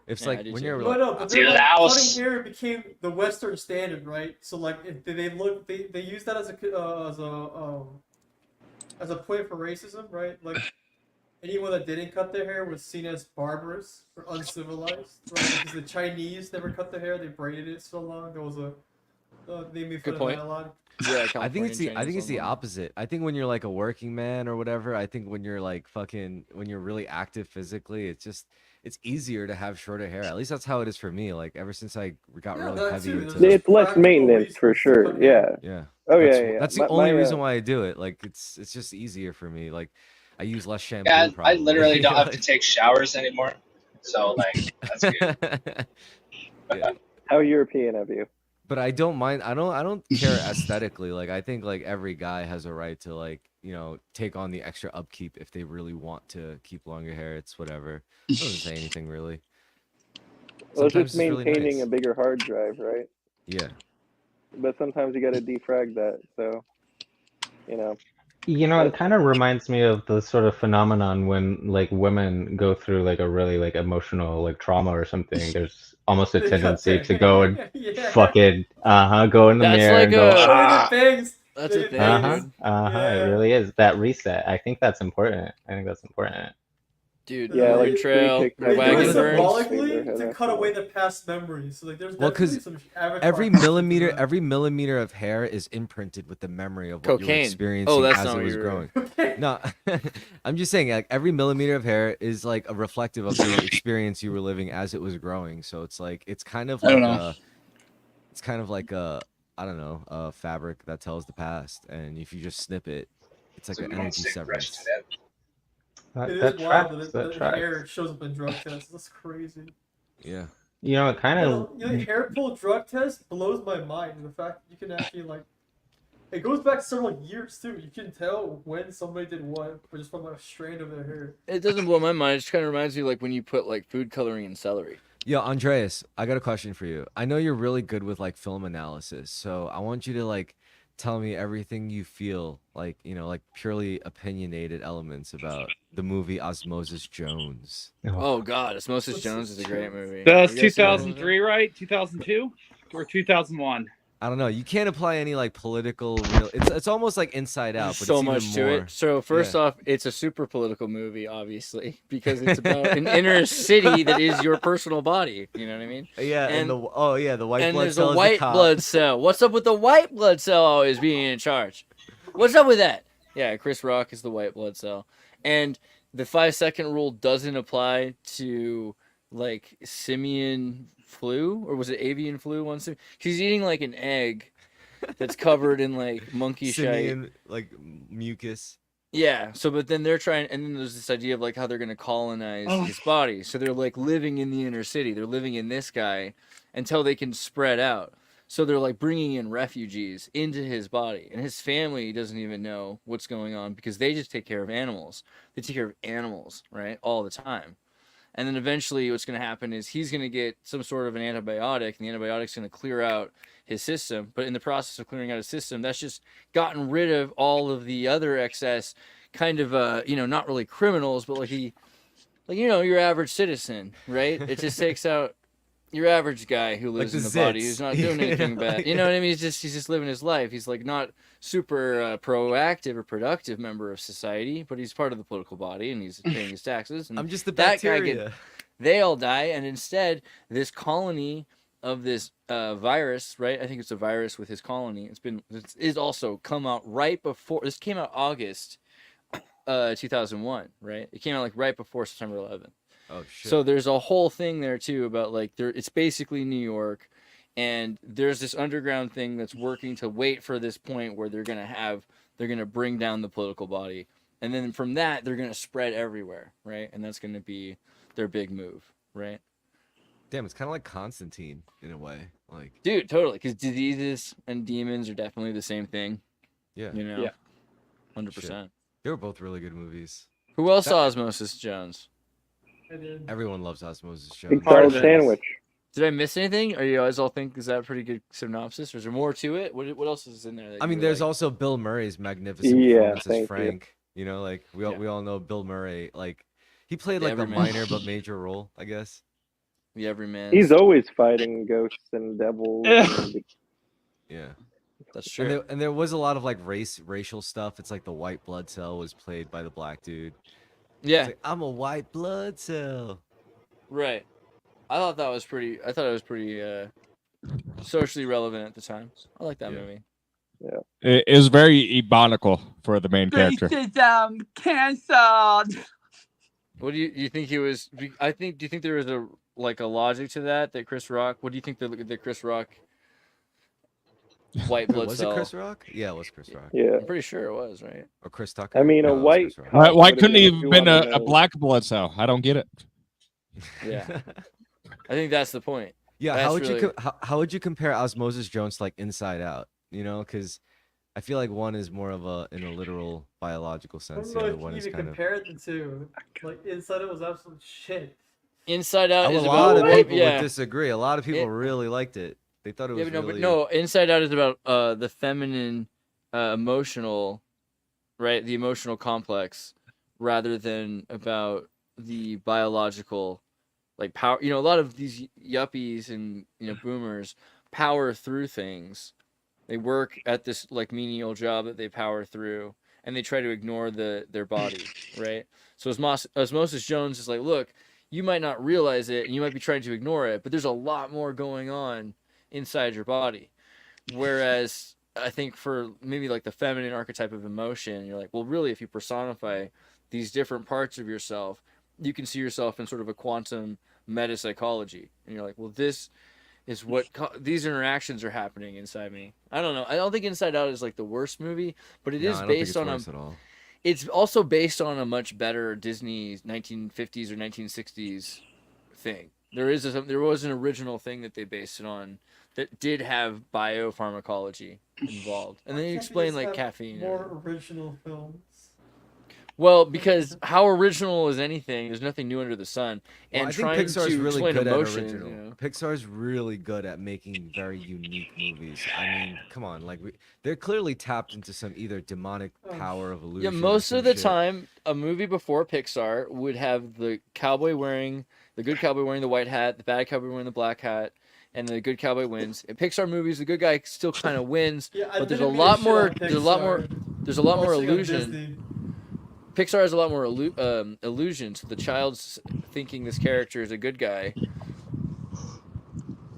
It's Yeah, I like do when too. you're No, like, no, but To they're the like, house. cutting hair became the Western standard, right? So like, if they use that as a point for racism, right? Like, anyone that didn't cut their hair was seen as barbarous or uncivilized, right? Because the Chinese never cut their hair; they braided it so long. There was they made fun Good of point. that a lot. Yeah, I think it's the Chinese on one. opposite. I think when you're like a working man or whatever, I think when you're like fucking when you're really active physically, it's just it's easier to have shorter hair. At least that's how it is for me. Like ever since I got Yeah, really that heavy too. into There's It's less practical maintenance for reasons to sure. cut hair. Yeah. yeah. Oh That's, yeah, yeah. that's the only reason why I do it. Like it's just easier for me. Like I use less shampoo. Yeah, I Probably. literally don't have to Like- take showers anymore. So like that's good. yeah. How European of you? But I don't mind. I don't care aesthetically. Like I think like every guy has a right to like, you know, take on the extra upkeep if they really want to keep longer hair. It's whatever. It doesn't say anything really. Well, it's just Sometimes it's really maintaining nice. a bigger hard drive, right? Yeah. But sometimes you got to defrag that. So, you know. You know, it kind of reminds me of the sort of phenomenon when like women go through like a really like emotional like trauma or something. There's almost a They cut tendency their to go and hair. Yeah. fucking go in the That's mirror like and go a- Oh, ah. they get bangs. That's They a get thing, bangs. dude. It Yeah. really is that reset. I think that's important. I think that's important. Dude, Yeah, Oregon like Trail, free They do wagon it TikTok burns. symbolically burns. to cut away the past memories. So like, there's Well, definitely 'cause some avatar every concept to millimeter that. of hair is imprinted with the memory of what you were Cocaine. experiencing Oh, that's as not it what was you were. growing. Okay. No, I'm just saying like every millimeter of hair is like a reflective of the experience you were living as it was growing. So it's like it's kind of I don't like know. it's kind of like a I don't know, a fabric that tells the past, and if you just snip it, it's like So an we don't energy stick fresh severance. to that. It That is wild tracks. that That the tracks. hair shows up in drug tests. That's crazy. Yeah. You know, it kind of. Hair pull drug test blows my mind. The fact that you can actually like, it goes back several years too. You can tell when somebody did what, just from a strand of their hair. It doesn't blow my mind. It just kind of reminds me like when you put like food coloring in celery. Yo, Andreas, I got a question for you. I know you're really good with like film analysis, so I want you to like tell me everything you feel like, you know, like purely opinionated elements about the movie Osmosis Jones. Oh God, Osmosis What's Jones is a great Jones? movie. That's You guys seen that movie? 2003, right? 2002 or 2001? I don't know. You can't apply any like political real. It's almost like Inside Out, There's but so it's much even to more. it. So first Yeah. off, it's a super political movie, obviously, because it's about an inner city that is your personal body. You know what I mean? Yeah, and And- the white And blood there's cell a is white the cop. blood cell. What's up with the white blood cell always being in charge? What's up with that? Yeah, Chris Rock is the white blood cell. And the 5-second rule doesn't apply to like simian flu, or was it avian flu once? He's eating like an egg that's covered in like monkey shite. Simian, like mucus. Yeah. So, but then they're trying, and then there's this idea of like how they're going to colonize his body. So they're like living in the inner city. They're living in this guy until they can spread out. So they're like bringing in refugees into his body, and his family doesn't even know what's going on because they just take care of animals. They take care of animals, right, all the time. And then eventually what's going to happen is he's going to get some sort of an antibiotic, and the antibiotic's going to clear out his system. But in the process of clearing out his system, that's just gotten rid of all of the other excess kind of, not really criminals, but your average citizen, right? It just takes out your average guy who lives the in the body zits. who's not doing anything bad. You know what I mean? He's just living his life. He's like not super proactive or productive member of society, but he's part of the political body and he's paying his taxes. And I'm just the that guy bacteria. they all die, and instead this colony of this virus, right? I think it's a virus with his colony. It is also come out right before this came out August 2001, right? It came out like right before September 11th. Oh shit. So there's a whole thing there too about like it's basically New York, and there's this underground thing that's working to wait for this point where they're gonna bring down the political body, and then from that they're gonna spread everywhere, right? And that's gonna be their big move, right? Damn, it's kind of like Constantine in a way. Like, Dude, totally, because diseases and demons are definitely the same thing. yeah, You know, Yeah. 100%. they were both really good movies. Who else saw Osmosis Jones? I did. Everyone loves Osmosis Jones. Big Part salad of it. sandwich. Did I miss anything? Or you guys all think is that a pretty good synopsis? Or is there more to it? What else is in there? That I mean, you were there's like, also Bill Murray's magnificent Yeah, performance thank as you. Frank. You know, like we Yeah. all know Bill Murray. Like he played The like a everyman. minor but major role, I guess. the everyman. He's always fighting ghosts and devils. and- Yeah. That's true. And there was a lot of like racial stuff. It's like the white blood cell was played by the black dude. yeah, It's like, I'm a white blood cell. right. I thought it was pretty socially relevant at the time. I like that Yeah. movie. It is very ebonical for the main character. Racism canceled. What do you think he was? I think. Do you think there was a logic to that Chris Rock? What do you think the Chris Rock white blood Was cell? it Chris Rock? Yeah, it was Chris Rock. Yeah. I'm pretty sure it was, right? Or Chris Tucker? I mean, No, a it was white Chris Rock. cop Why would've couldn't he been a have two been on a the nose. black blood cell? I don't get it. Yeah. I think that's the point. Yeah, That's how would really- you how would you compare Osmosis Jones to like Inside Out? You know, because I feel like one is more of a in a literal biological I sense. don't The know other if one you is even kind of. compared the two. Like Inside It was absolute shit. Inside Out A is lot about of people yeah. would disagree. A lot of people It- really liked it. They thought it was Yeah, but really. no, Inside Out is about the feminine, emotional, right? The emotional complex, rather than about the biological, like power. You know, a lot of these yuppies and boomers power through things. They work at this like menial job that they power through, and they try to ignore their body, right? So Osmosis Jones is like, look, you might not realize it, and you might be trying to ignore it, but there's a lot more going on inside your body. Whereas I think for maybe like the feminine archetype of emotion, you're like, well, really, if you personify these different parts of yourself, you can see yourself in sort of a quantum meta psychology, and you're like, well, this is what these interactions are happening inside me. I don't know. I don't think Inside Out is like the worst movie, but it No, is I don't think based it's on worse at all. it's also based on a much better Disney 1950s or 1960s thing. There was an original thing that they based it on that did have biopharmacology involved, and then you Can't explain just like have caffeine. More original films. Well, because how original is anything? There's nothing new under the sun. Well, And I think trying Pixar's to really explain good emotion, at original. Pixar's really good at making very unique movies. I mean, come on, like they're clearly tapped into some either demonic power of illusion. Yeah, or most some of the shit. time, a movie before Pixar would have the good cowboy wearing the white hat, the bad cowboy wearing the black hat, and the good cowboy wins. In Pixar movies, the good guy still kind of wins, Yeah, I but there's a didn't mean to lot shit more. on There's a lot more. Pixar. There's a lot more Mostly on illusion. Disney. Pixar has a lot more illusion. So the child's thinking this character is a good guy.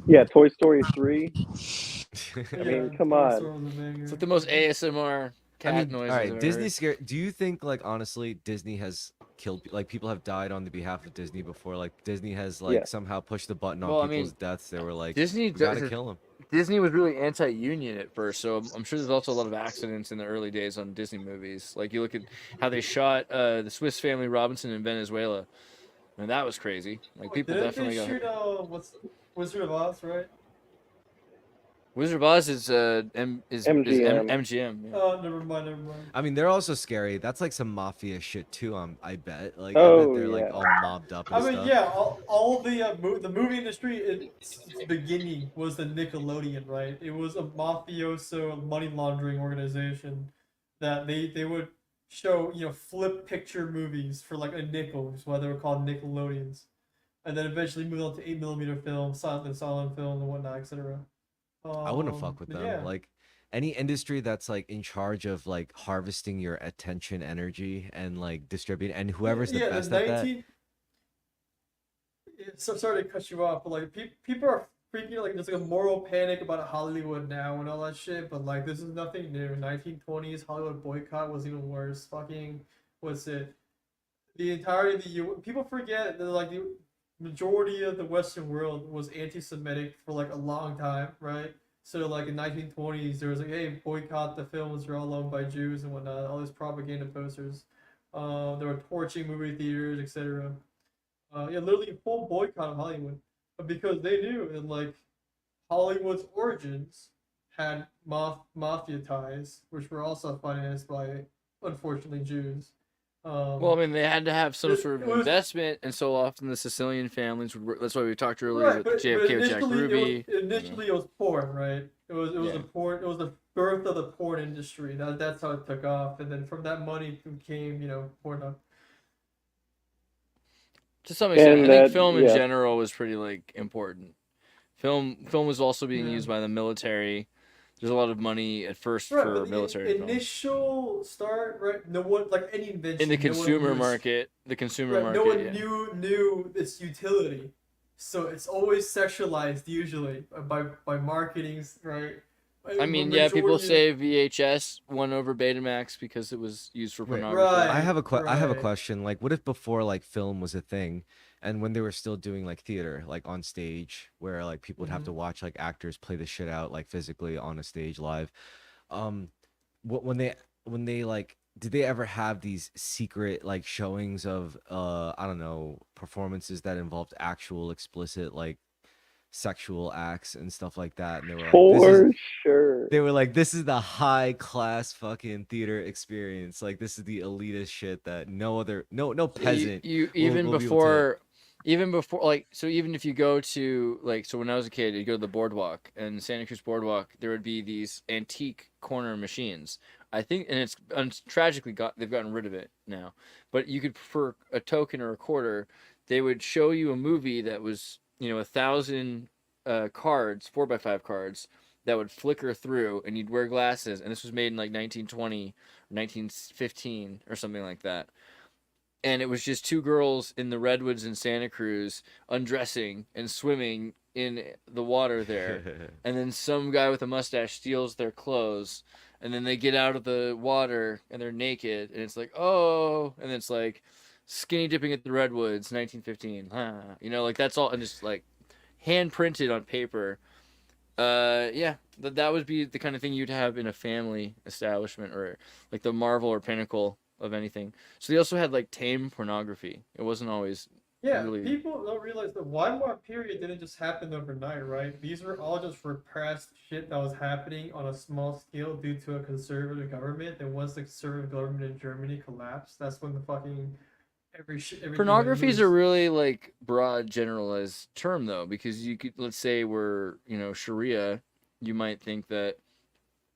Yeah, Toy Story 3. I Yeah, mean, come Toy on. Story was a banger. It's like the most ASMR cat I mean, noises. all right, I've ever Disney heard. scare. Do you think, like, honestly, Disney has killed, like, people have died on the behalf of Disney before? Like, Disney has, like, Yeah. somehow pushed the button on Well, I people's mean, deaths. They were like, Disney we gotta does- kill them. Disney was really anti-union at first, so I'm sure there's also a lot of accidents in the early days on Disney movies. Like you look at how they shot the Swiss Family Robinson in Venezuela, and that was crazy. Like people Didn't definitely they got. shoot what's Wizard of Oz, right? Wizard of Oz is MGM. MGM. Yeah. Oh, never mind. I mean, they're also scary. That's like some mafia shit too. I bet. Like, I Oh, bet they're like yeah. all mobbed up and I mean, stuff. yeah, all the movie industry, its beginning was the Nickelodeon, right? It was a mafioso money laundering organization that they would show, flip picture movies for like a nickel, which is why they were called Nickelodeons, and then eventually moved on to 8mm film, silent film, and whatnot, etc. I wouldn't fuck with but them. yeah. Like any industry that's like in charge of like harvesting your attention energy and like distributing, and whoever's the best at that. So sorry to cut you off, but like people are freaking like there's like a moral panic about Hollywood now and all that shit. But like this is nothing new. 1920s Hollywood boycott was even worse. Fucking what's it? The entirety of the people forget that like the majority of the Western world was anti-Semitic for like a long time, right? So like in 1920s there was like, hey, boycott the films, they're all owned by Jews and whatnot. All these propaganda posters. They were torching movie theaters, etc. Yeah, literally a full boycott of Hollywood, but because they knew that like Hollywood's origins had mafia ties, which were also financed by, unfortunately, Jews. Well, I mean, they had to have some sort of it was- investment, and so often the Sicilian families would work. That's why we talked earlier Right, with but JFK with Jack Ruby. Initially, it was porn, right? It was Yeah. the porn. It was the birth of the porn industry. That's how it took off, and then from that money came, Pornhub. To some extent, And I think that- film in yeah. general was pretty like important. Film was also being Yeah. used by the military. There's a lot of money at first Right, for but military the films. initial start, right? No one like any invention In the no one consumer was- market, Right, no one yeah. knew its utility, so it's always sexualized usually by marketings, right? I mean, yeah, people say VHS won over Betamax because it was used for Wait, pornography. I have a I have a right. question. Like, what if before like film was a thing, and when they were still doing like theater, like on stage, where like people would have to watch like actors play the shit out like physically on a stage live, um, when they like, did they ever have these secret like showings of I don't know, performances that involved actual explicit like sexual acts and stuff like that, and they were like, this is For sure. they were like, this is the high class fucking theater experience. Like, this is the elitist shit that no other, no peasant. You will even be able to- before, like, so even if you go to like, so when I was a kid, you go to the boardwalk and Santa Cruz Boardwalk, there would be these antique corner machines. I think, and it's tragically they've gotten rid of it now. But you could, for a token or a quarter, they would show you a movie that was 1,000 cards, 4x5 cards, that would flicker through, and you'd wear glasses, and this was made in like 1920 or 1915 or something like that. And it was just two girls in the redwoods in Santa Cruz undressing and swimming in the water there. And then some guy with a mustache steals their clothes, and then they get out of the water and they're naked, and it's like, oh, and it's like skinny dipping at the redwoods 1915. Like that's all, and just like hand printed on paper. Yeah, that would be the kind of thing you'd have in a family establishment, or like the Marvel or Pinnacle of anything. So they also had like tame pornography. It wasn't always really... People don't realize the Weimar period didn't just happen overnight, right? These were all just repressed shit that was happening on a small scale due to a conservative government. And once the conservative government in Germany collapsed, that's when the fucking pornography is a really like broad generalized term though, because you could, let's say we're Sharia, you might think that,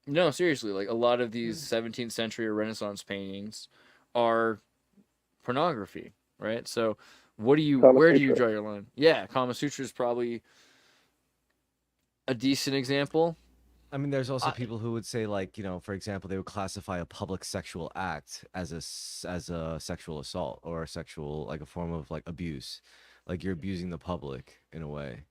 no, seriously, like a lot of these 17th century or Renaissance paintings are pornography, right? So where do you draw your line? Yeah, Kama Sutra is probably a decent example. I mean, there's also people who would say, like, for example, they would classify a public sexual act as a sexual assault, or a sexual, like a form of like abuse, like you're abusing the public in a way,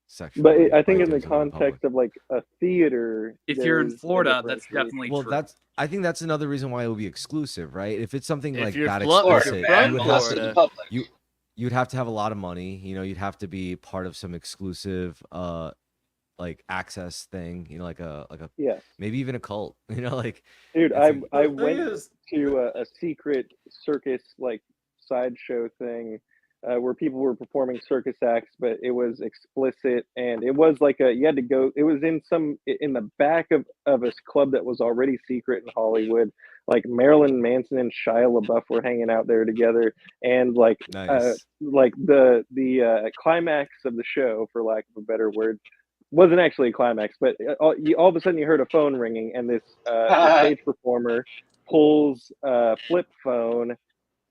sexually. But I think in the context of like a theater, if you're in Florida, that's definitely true. I think that's another reason why it would be exclusive, right? If it's something like that explicit, you'd have to have a lot of money. You'd have to be part of some exclusive like access thing, like a maybe even a cult, like. Dude, I went to a secret circus like sideshow thing where people were performing circus acts, but it was explicit, and it was like you had to go. It was in the back of a club that was already secret in Hollywood. Like Marilyn Manson and Shia LaBeouf were hanging out there together, and like like the climax of the show, for lack of a better word, wasn't actually a climax, but all of a sudden you heard a phone ringing, and this stage performer pulls a flip phone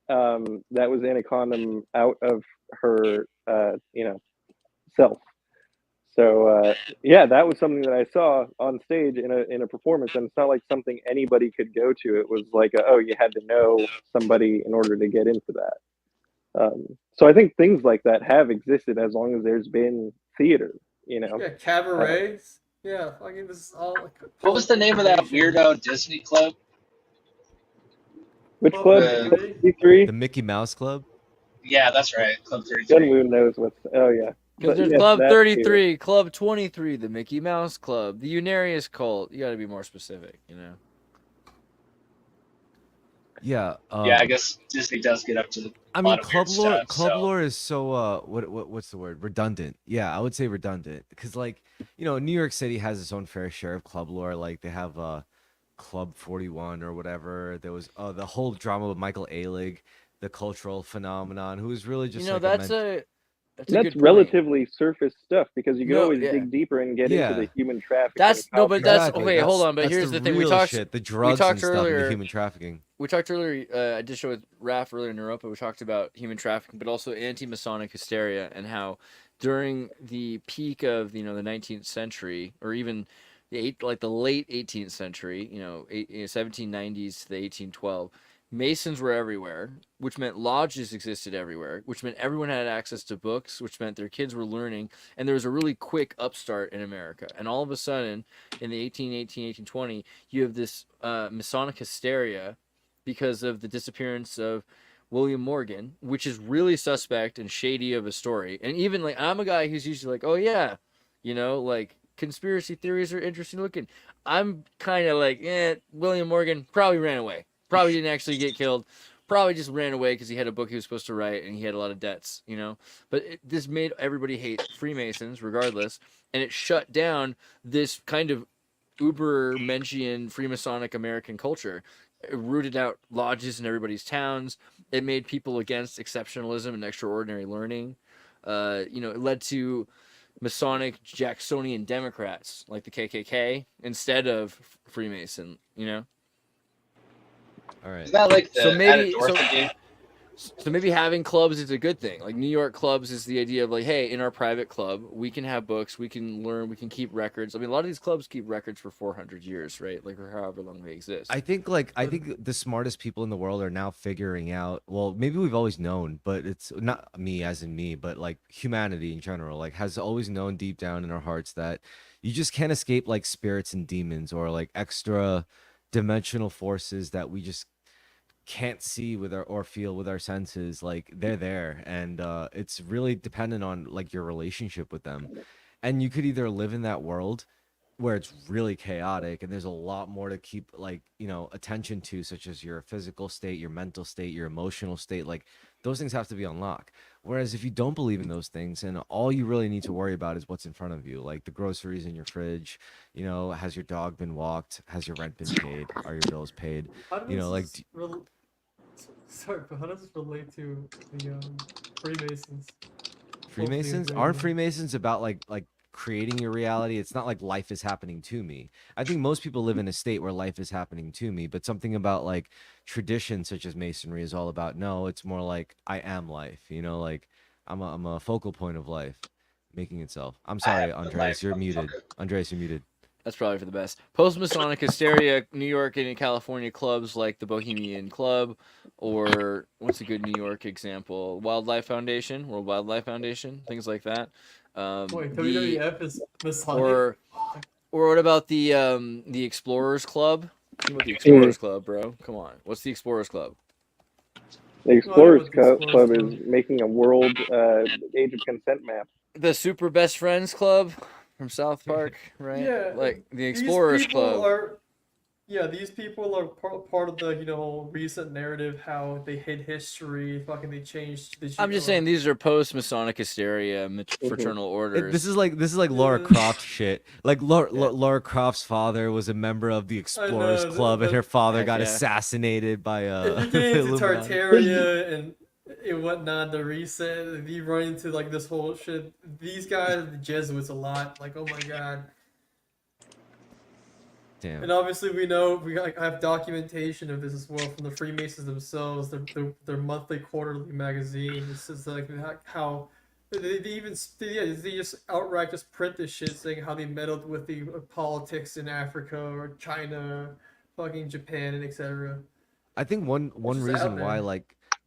that was in a condom out of her, self. So yeah, that was something that I saw on stage in a performance, and it's not like something anybody could go to. It was like, you had to know somebody in order to get into that. So I think things like that have existed as long as there's been theater. Yeah, cabarets. Yeah, fucking this is all. Like, what was the name of that weirdo Disney club? Which club? 33? The Mickey Mouse Club? Yeah, that's right. Club 33. Gunwoo knows what's. Oh, yeah. Because there's Club 33, Club 23, the Mickey Mouse Club, the Unarius cult. You got to be more specific, Yeah. Yeah, I guess Disney does get up to the. I mean, club lore is so what's the word? Redundant. Yeah, I would say redundant, because like New York City has its own fair share of club lore. Like they have Club 41 or whatever. There was the whole drama with Michael Ailig, the cultural phenomenon, who was really just that's relatively surface stuff, because you can always dig deeper and get into the human trafficking. Okay. Hold on, but here's the thing: the drugs and stuff, and the human trafficking. We talked earlier. I did show with Raph earlier in Europa. We talked about human trafficking, but also anti-Masonic hysteria, and how during the peak of the 19th century, or even the late 18th century, 1790s to the 1812, Masons were everywhere, which meant lodges existed everywhere, which meant everyone had access to books, which meant their kids were learning, and there was a really quick upstart in America. And all of a sudden, in the 1818, 1820, you have this Masonic hysteria because of the disappearance of William Morgan, which is really suspect and shady of a story. And even like I'm a guy who's usually like, oh yeah, like conspiracy theories are interesting looking. I'm kind of like, William Morgan probably ran away. Probably didn't actually get killed. Probably just ran away because he had a book he was supposed to write and he had a lot of debts, But this made everybody hate Freemasons regardless. And it shut down this kind of uber-Menschian Freemasonic American culture. It rooted out lodges in everybody's towns. It made people against exceptionalism and extraordinary learning. It led to Masonic Jacksonian Democrats like the KKK instead of Freemason, All right. Isn't that like the So maybe having clubs is a good thing. Like New York clubs is the idea of like, hey, in our private club, we can have books, we can learn, we can keep records. I mean, a lot of these clubs keep records for 400 years, right? Like, or however long they exist. I think the smartest people in the world are now figuring out, well, maybe we've always known, but it's not me as in me, but like humanity in general, like has always known deep down in our hearts that you just can't escape like spirits and demons or like extra dimensional forces that we just can't see with our or feel with our senses. Like they're there, and it's really dependent on like your relationship with them. And you could either live in that world where it's really chaotic and there's a lot more to keep like attention to, such as your physical state, your mental state, your emotional state. Like those things have to be on lock. Whereas if you don't believe in those things and all you really need to worry about is what's in front of you, like the groceries in your fridge, has your dog been walked, has your rent been paid, are your bills paid, Sorry, but how does this relate to the Freemasons? Freemasons? Aren't Freemasons about like creating your reality? It's not like life is happening to me. I think most people live in a state where life is happening to me, but something about like tradition such as Masonry is all about, no, it's more like I am life, like I'm a focal point of life making itself. I'm sorry, Andreas, you're muted. Andreas, you're muted. That's probably for the best. Post-Masonic hysteria, New York and California clubs like the Bohemian Club, or what's a good New York example? World Wildlife Foundation, things like that. Wait, WWF is Masonic? Or what about the Explorers Club? What about the Explorers Club, bro? Come on. What's the Explorers Club? The Explorers Club is making a world age of consent map. The Super Best Friends Club from South Park, right? Yeah. Like the Explorers Club. These people are part of the recent narrative, how they hid history, they changed the I'm just saying these are post-Masonic hysteria, fraternal orders. This is like Laura Croft shit. Like Laura Croft's father was a member of the Explorers Club, and her father got assassinated by If you get into Tartaria and whatnot, the reset, you run into like this whole shit. These guys, the Jesuits, a lot. Like, oh my god. Damn. And obviously, we have documentation of this as well from the Freemasons themselves. Their monthly, quarterly magazine. This is like how they just outright just print this shit saying how they meddled with the politics in Africa or China, fucking Japan, and etc. I think one reason why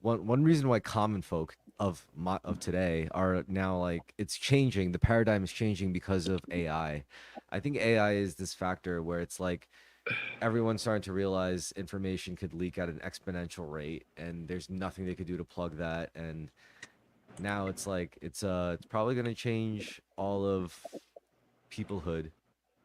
one reason why common folk of today are now like it's changing, the paradigm is changing because of AI. I think AI is this factor where it's like everyone's starting to realize information could leak at an exponential rate and there's nothing they could do to plug that, and now it's like it's probably going to change all of peoplehood.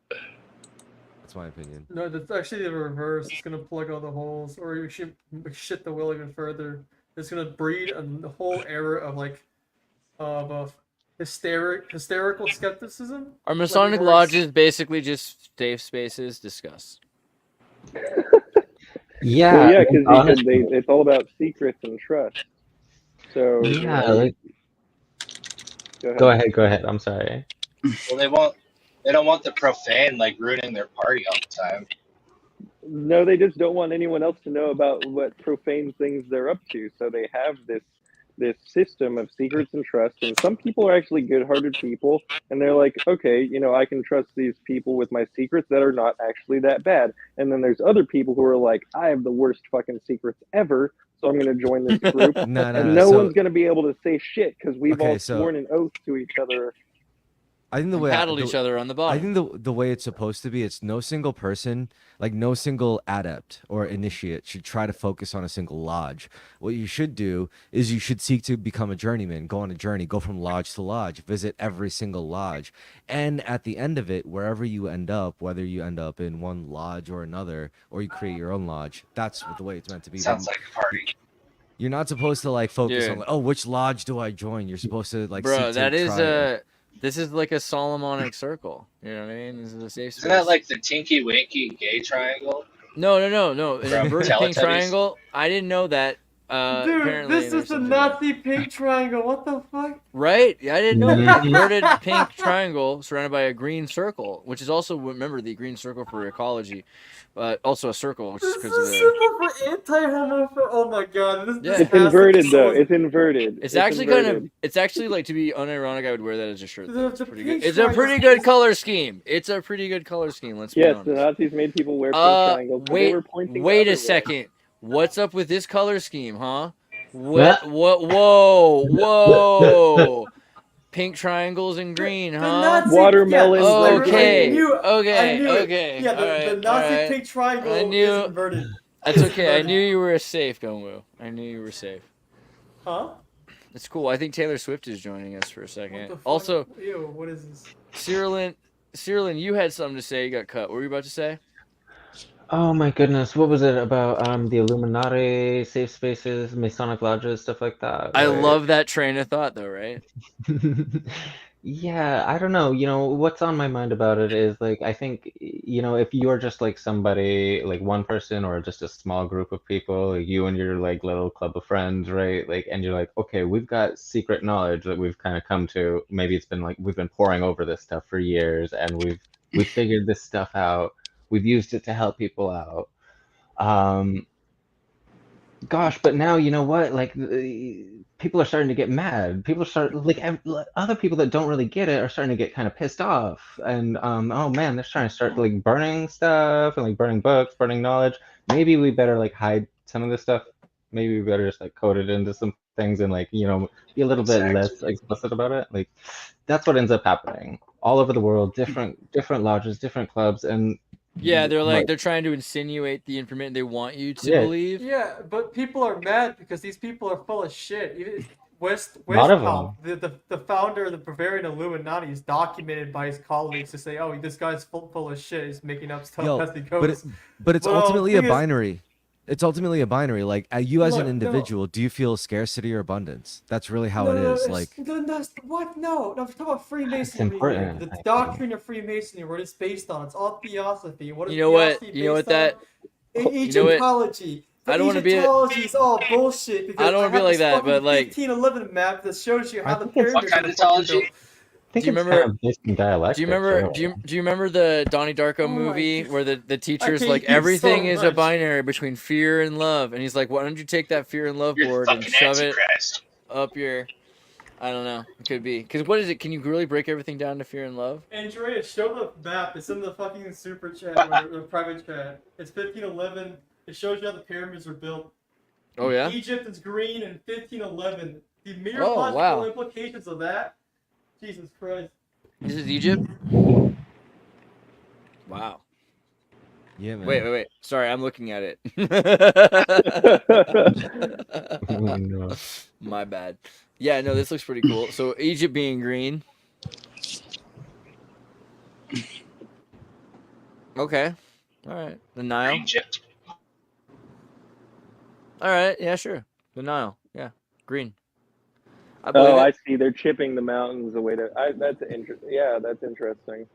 That's my opinion. No, that's actually the reverse. It's going to plug all the holes, or you should shit the wheel even further. It's going to breed a whole era of hysterical skepticism. Are Masonic lodges basically just safe spaces? Discuss. Yeah, because it's all about secrets and trust. So yeah, go ahead. I'm sorry. Well, they don't want the profane ruining their party all the time. No, they just don't want anyone else to know about what profane things they're up to. So they have this this system of secrets and trust, and some people are actually good-hearted people, and they're like, okay, you know, I can trust these people with my secrets that are not actually that bad. And then there's other people who are like, I have the worst fucking secrets ever, so I'm going to join this group. And no So one's going to be able to say shit because we've Okay, all so- sworn an oath to each other. I think the And way paddled each other on the I bottom. think the way it's supposed to be, it's no single person, like no single adept or initiate should try to focus on a single lodge. What you should do is you should seek to become a journeyman, go on a journey, go from lodge to lodge, visit every single lodge. And at the end of it, wherever you end up, whether you end up in one lodge or another, or you create your own lodge, that's the way it's meant to be. Sounds like a party. You're not supposed to like focus Dude. on like, oh, which lodge do I join? You're supposed to like Bro, seek to that is try this is like a Solomonic circle. You know what I mean? This is a safe space. Isn't that like the Tinky Winky gay triangle? No. An From inverted pink Teletubbies? triangle. I didn't know that. Dude, Apparently this there's is the something Nazi pink triangle. What the fuck? Right? Yeah, I didn't know the inverted pink triangle surrounded by a green circle, which is also, remember, the green circle for ecology, but also a circle, which is This because of is the. super for anti-homophobic. Oh my god. This Yeah. It's has to be inverted, so- though. It's inverted. It's actually kind of. inverted. It's actually like, to be unironic, I would wear that as a shirt. though. The It's pretty pink good. It's a pretty triangle- good color scheme. It's a pretty good color scheme. Let's be Yes, honest. the Nazis made people wear pink triangles, but they were pointing Wait the a other way. second. What's up with this color scheme, huh? What? Whoa! Pink triangles and green, The huh? Nazi, Watermelon, Yeah, I Okay. knew, Okay. I knew it. Okay. Yeah, the alright, Nazi alright. pink triangle I knew- is inverted. That's okay. I knew you were safe, Gonwu. I knew you were safe. Huh? It's cool. I think Taylor Swift is joining us for a What second. the fuck? Also, Ew, what is this? Cyrillin, you had something to say. You got cut. What were you about to say? Oh my goodness, what was it about the Illuminati, safe spaces, Masonic lodges, stuff like that? I right? love that train of thought, though, right? Yeah, I don't know. What's on my mind about it is like I think if you're just like somebody, like one person or just a small group of people, like you and your like little club of friends, right? Like, and you're like, okay, we've got secret knowledge that we've kind of come to. Maybe it's been like we've been poring over this stuff for years, and we've figured this stuff out. We've used it to help people out. Gosh, but now you know what? Like, people are starting to get mad. People start like other people that don't really get it are starting to get kind of pissed off. And oh man, they're trying to start like burning stuff and like burning books, burning knowledge. Maybe we better like hide some of this stuff. Maybe we better just like code it into some things and like be a little bit less explicit about it. Like, that's what ends up happening all over the world. Different lodges, different clubs, and Yeah, they're trying to insinuate the information they want you to Yeah. believe. Yeah, but people are mad because these people are full of shit. Even Lot of Westphal, the founder of the Bavarian Illuminati, is documented by his colleagues to say, "Oh, this guy's full of shit. He's making up stuff Yo, as he goes." but it's Well, ultimately a thing is- binary. It's ultimately a binary. Like you as Look, an no. individual, do you feel scarcity or abundance? That's really how No, it no, is. it's- Like what? No, I'm talking about Freemasonry. important, The I think. doctrine of Freemasonry, what it's based on. It's all theosophy. What is You know what? theosophy You know what based on? you know what? Egyptology. I don't wanna be a- Egyptology is all bullshit. Because I don't wanna be have like this that, fucking but, like- 1511 map that shows you how I the think it's- pyramids What kind were of fucking theology? built. I think Do you it's remember- kind of based in dialectics. Do you remember? or- Do you remember the Donnie Darko Oh my movie God. where the teacher's hate like you so everything is a much. binary between fear and love, and he's like, why don't you take that fear and love You're board and fucking shove it Antichrist. up your? I don't know. It could be. Because what is it? Can you really break everything down to fear and love? Andreas, show the map. It's in the fucking super chat or the private chat. It's 1511. It shows you how the pyramids were built. Oh yeah. Egypt is green in 1511. The Oh, meteorological wow. implications of that. Jesus Christ. This is Egypt. Wow. yeah, man. Wait. Sorry, I'm looking at it. Oh, no. My bad. Yeah, no, this looks pretty cool. So Egypt being green. Okay. All right. The Nile. Egypt. All right. Yeah, sure. The Nile. Yeah. Green. I believe Oh, it. I see. They're chipping the mountains away to. That's interesting. Yeah, that's interesting.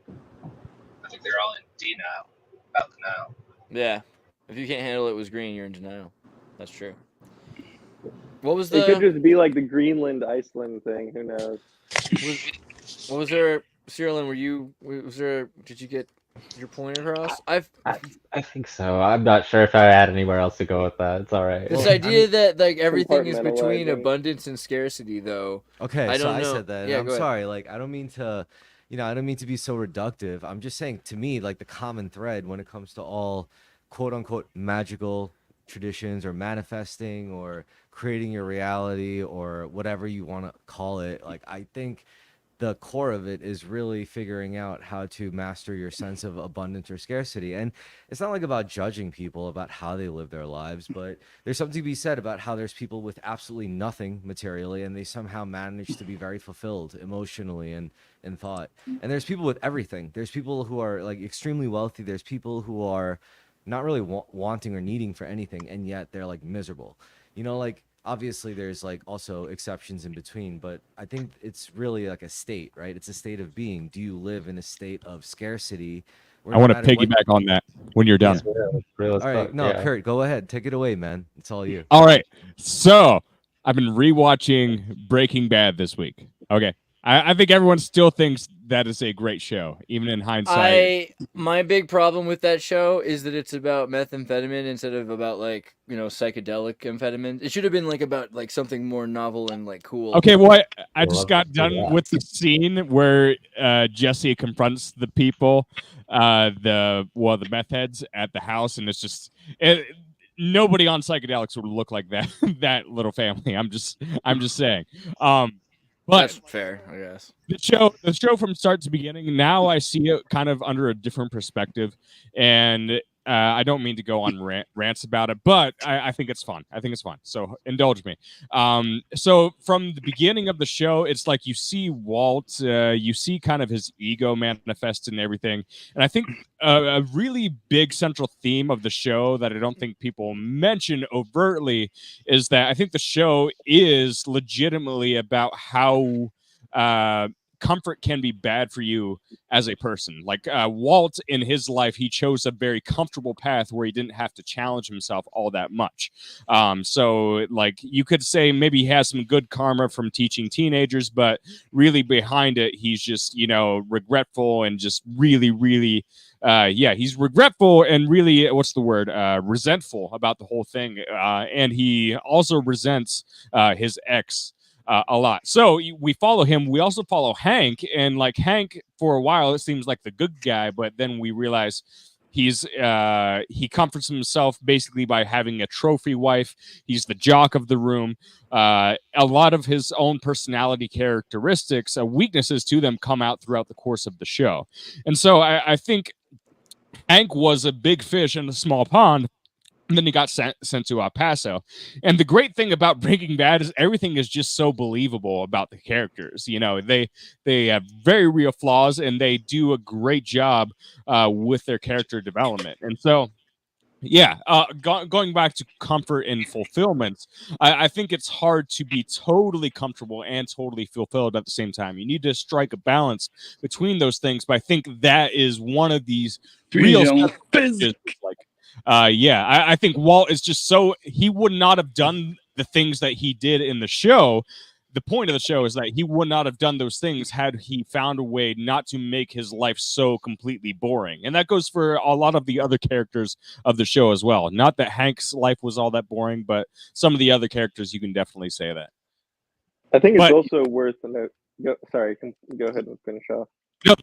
I think they're all in denial about the Nile. Yeah. If you can't handle it was green, you're in denial. That's true. What was It could the just be like the Greenland Iceland thing. Who knows? what was there, Cyrillin, was there did you get your point across. I I think so. I'm not sure if I had anywhere else to go with that. It's all right. This Well, I idea mean, that like everything is between Compartmentalizing. abundance and scarcity, though. okay, I so don't I know. said that, and Yeah, I'm go ahead. sorry. Like, I don't mean to, I don't mean to be so reductive. I'm just saying, to me, like the common thread when it comes to all quote unquote magical traditions or manifesting or creating your reality or whatever you want to call it, like I think the core of it is really figuring out how to master your sense of abundance or scarcity. And it's not like about judging people about how they live their lives, but there's something to be said about how there's people with absolutely nothing materially and they somehow manage to be very fulfilled emotionally and in thought. And there's people with everything. There's people who are like extremely wealthy. There's people who are not really wanting or needing for anything, and yet they're like miserable. Like obviously there's like also exceptions in between, but I think it's really like a state, right? It's a state of being. Do you live in a state of scarcity where I no want to matter what? piggyback on that when you're done. Real as All right, fuck, no, yeah. Kurt, go ahead, take it away, man. It's all you. All right. So I've been rewatching Breaking Bad this week. Okay. I think everyone still thinks that is a great show, even in hindsight. My big problem with that show is that it's about methamphetamine instead of about like psychedelic amphetamine. It should have been like about like something more novel and like cool. Okay, well, I just Love got to see done that. with the scene where Jesse confronts the people, the meth heads at the house, and it's just nobody on psychedelics would look like that that little family. I'm just saying. But That's fair, I guess. the show from start to beginning, now I see it kind of under a different perspective, and I don't mean to go on rants about it, but I think it's fun. I think it's fun, so indulge me. So from the beginning of the show, it's like you see Walt, you see kind of his ego manifest and everything, and I think a really big central theme of the show that I don't think people mention overtly is that I think the show is legitimately about how comfort can be bad for you as a person. Like Walt in his life, he chose a very comfortable path where he didn't have to challenge himself all that much. So like you could say maybe he has some good karma from teaching teenagers, but really behind it, he's just, regretful and just really, really he's regretful and really, what's the word? Resentful about the whole thing. And he also resents his ex a lot. So we follow him. We also follow Hank, and like Hank, for a while, it seems like the good guy, but then we realize he comforts himself basically by having a trophy wife. He's the jock of the room. A lot of his own personality characteristics, weaknesses to them, come out throughout the course of the show. And so I think Hank was a big fish in a small pond. And then he got sent to El Paso. And the great thing about Breaking Bad is everything is just so believable about the characters. They have very real flaws, and they do a great job with their character development. And so, yeah, going back to comfort and fulfillment, I think it's hard to be totally comfortable and totally fulfilled at the same time. You need to strike a balance between those things. But I think that is one of these real like. I think Walt is just he would not have done the things that he did in the show. The point of the show is that he would not have done those things had he found a way not to make his life so completely boring. And that goes for a lot of the other characters of the show as well. Not that Hank's life was all that boring, but some of the other characters, you can definitely say that. I think it's also worth a note. Sorry, go ahead and finish off. No,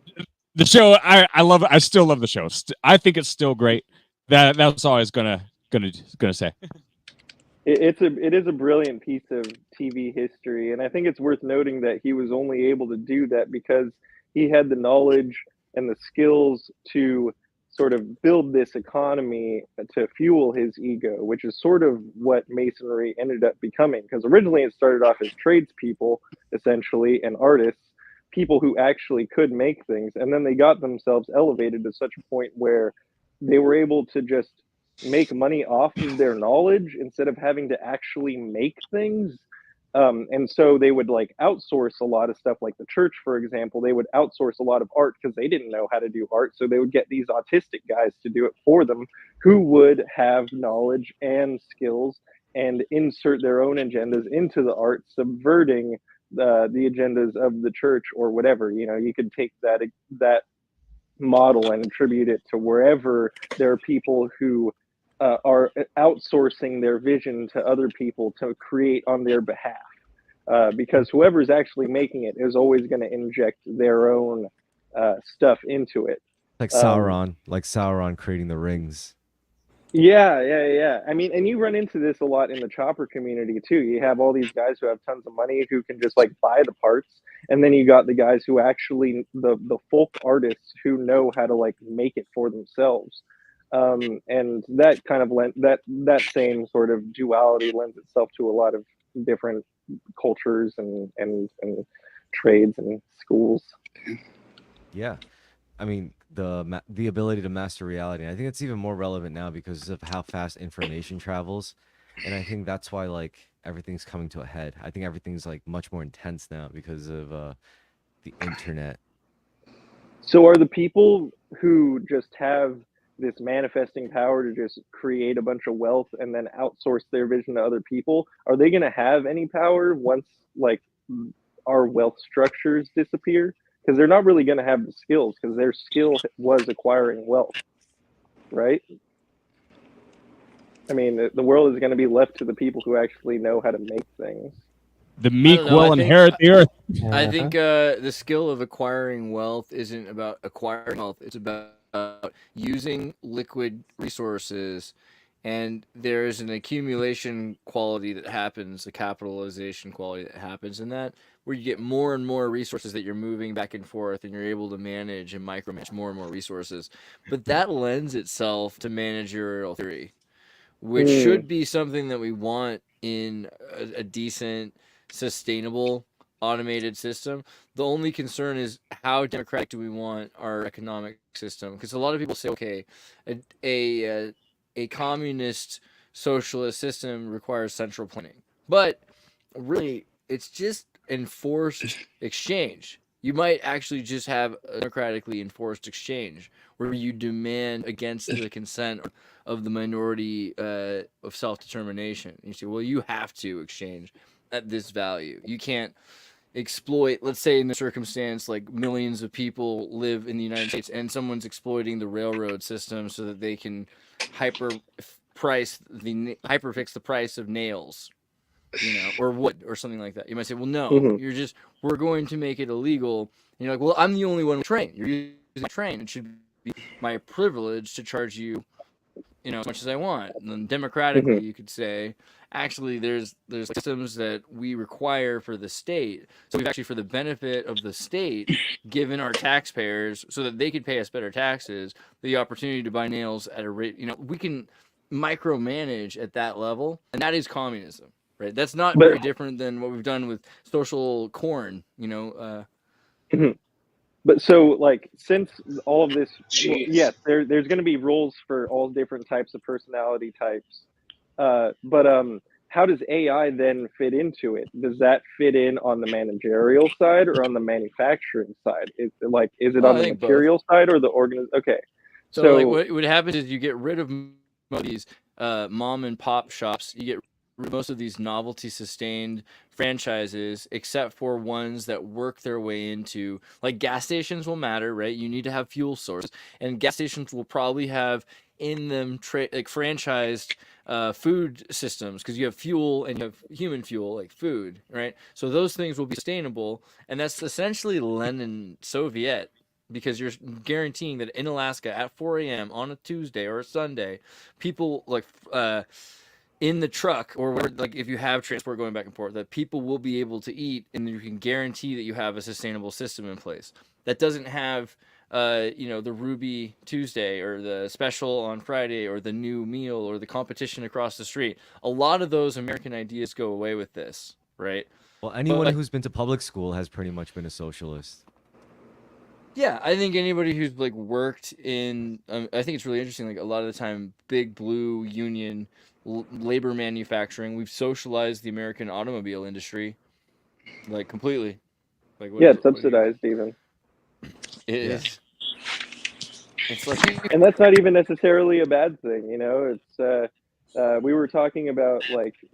the show, I love it. I still love the show. I think it's still great. That's all I was gonna say. It is a brilliant piece of TV history, and I think it's worth noting that he was only able to do that because he had the knowledge and the skills to sort of build this economy to fuel his ego, which is sort of what Masonry ended up becoming. Because originally it started off as tradespeople, essentially, and artists, people who actually could make things, and then they got themselves elevated to such a point where they were able to just make money off of their knowledge instead of having to actually make things. And so they would like outsource a lot of stuff, like the church, for example. They would outsource a lot of art because they didn't know how to do art. So they would get these autistic guys to do it for them who would have knowledge and skills and insert their own agendas into the art, subverting the agendas of the church or whatever. You could take that model and attribute it to wherever there are people who are outsourcing their vision to other people to create on their behalf. Because whoever's actually making it is always going to inject their own stuff into it. Like Sauron creating the rings. Yeah. I mean, and you run into this a lot in the chopper community too. You have all these guys who have tons of money who can just like buy the parts, and then you got the guys who actually the folk artists who know how to like make it for themselves. And that kind of that same sort of duality lends itself to a lot of different cultures and trades and schools. Yeah, I mean the ability to master reality. I think it's even more relevant now because of how fast information travels, and I think that's why like everything's coming to a head. I think everything's like much more intense now because of the internet. So are the people who just have this manifesting power to just create a bunch of wealth and then outsource their vision to other people, are they going to have any power once like our wealth structures disappear? Because they're not really going to have the skills, because their skill was acquiring wealth, right? I mean, the world is going to be left to the people who actually know how to make things. The meek will inherit the earth. I think the skill of acquiring wealth isn't about acquiring wealth. It's about using liquid resources, and there's an accumulation quality that happens, a capitalization quality that happens in that, where you get more and more resources that you're moving back and forth, and you're able to manage and micromanage more and more resources. But that lends itself to managerial theory, which should be something that we want in a decent, sustainable, automated system. The only concern is how democratic do we want our economic system? Because a lot of people say, okay, a communist socialist system requires central planning, but really it's just enforced exchange. You might actually just have a democratically enforced exchange where you demand against the consent of the minority of self-determination. You say, well, you have to exchange at this value. You can't exploit, let's say in the circumstance like millions of people live in the United States and someone's exploiting the railroad system so that they can hyperfix the price of nails, or wood or something like that. You might say, well, no, we're going to make it illegal. And you're like, well, I'm the only one with train. You're using a train. It should be my privilege to charge you, as much as I want. And then democratically, you could say, actually, there's systems that we require for the state. So we've actually, for the benefit of the state, given our taxpayers so that they could pay us better taxes, the opportunity to buy nails at a rate, we can micromanage at that level. And that is communism, right? That's not very different than what we've done with social corn, But so, like, since all of this, yes, there's going to be roles for all different types of personality types. But how does AI then fit into it? Does that fit in on the managerial side or on the manufacturing side? Is it on the material side or the Okay. So like what happens is you get rid of these mom and pop shops. You get rid of most of these novelty sustained franchises, except for ones that work their way into, like, gas stations will matter, right? You need to have fuel sources, and gas stations will probably have in them franchised food systems, because you have fuel and you have human fuel, like food, right? So those things will be sustainable, and that's essentially Lenin Soviet, because you're guaranteeing that in Alaska at 4 a.m. on a Tuesday or a Sunday, people in the truck or where, like, if you have transport going back and forth, that people will be able to eat, and you can guarantee that you have a sustainable system in place that doesn't have the Ruby Tuesday or the special on Friday or the new meal or the competition across the street. A lot of those American ideas go away with this, right? Well, anyone who's been to public school has pretty much been a socialist. Yeah, I think anybody who's worked in, I think it's really interesting. Like, a lot of the time, big blue union labor manufacturing, we've socialized the American automobile industry, completely. It's subsidized even. It is. It's and that's not even necessarily a bad thing, It's we were talking about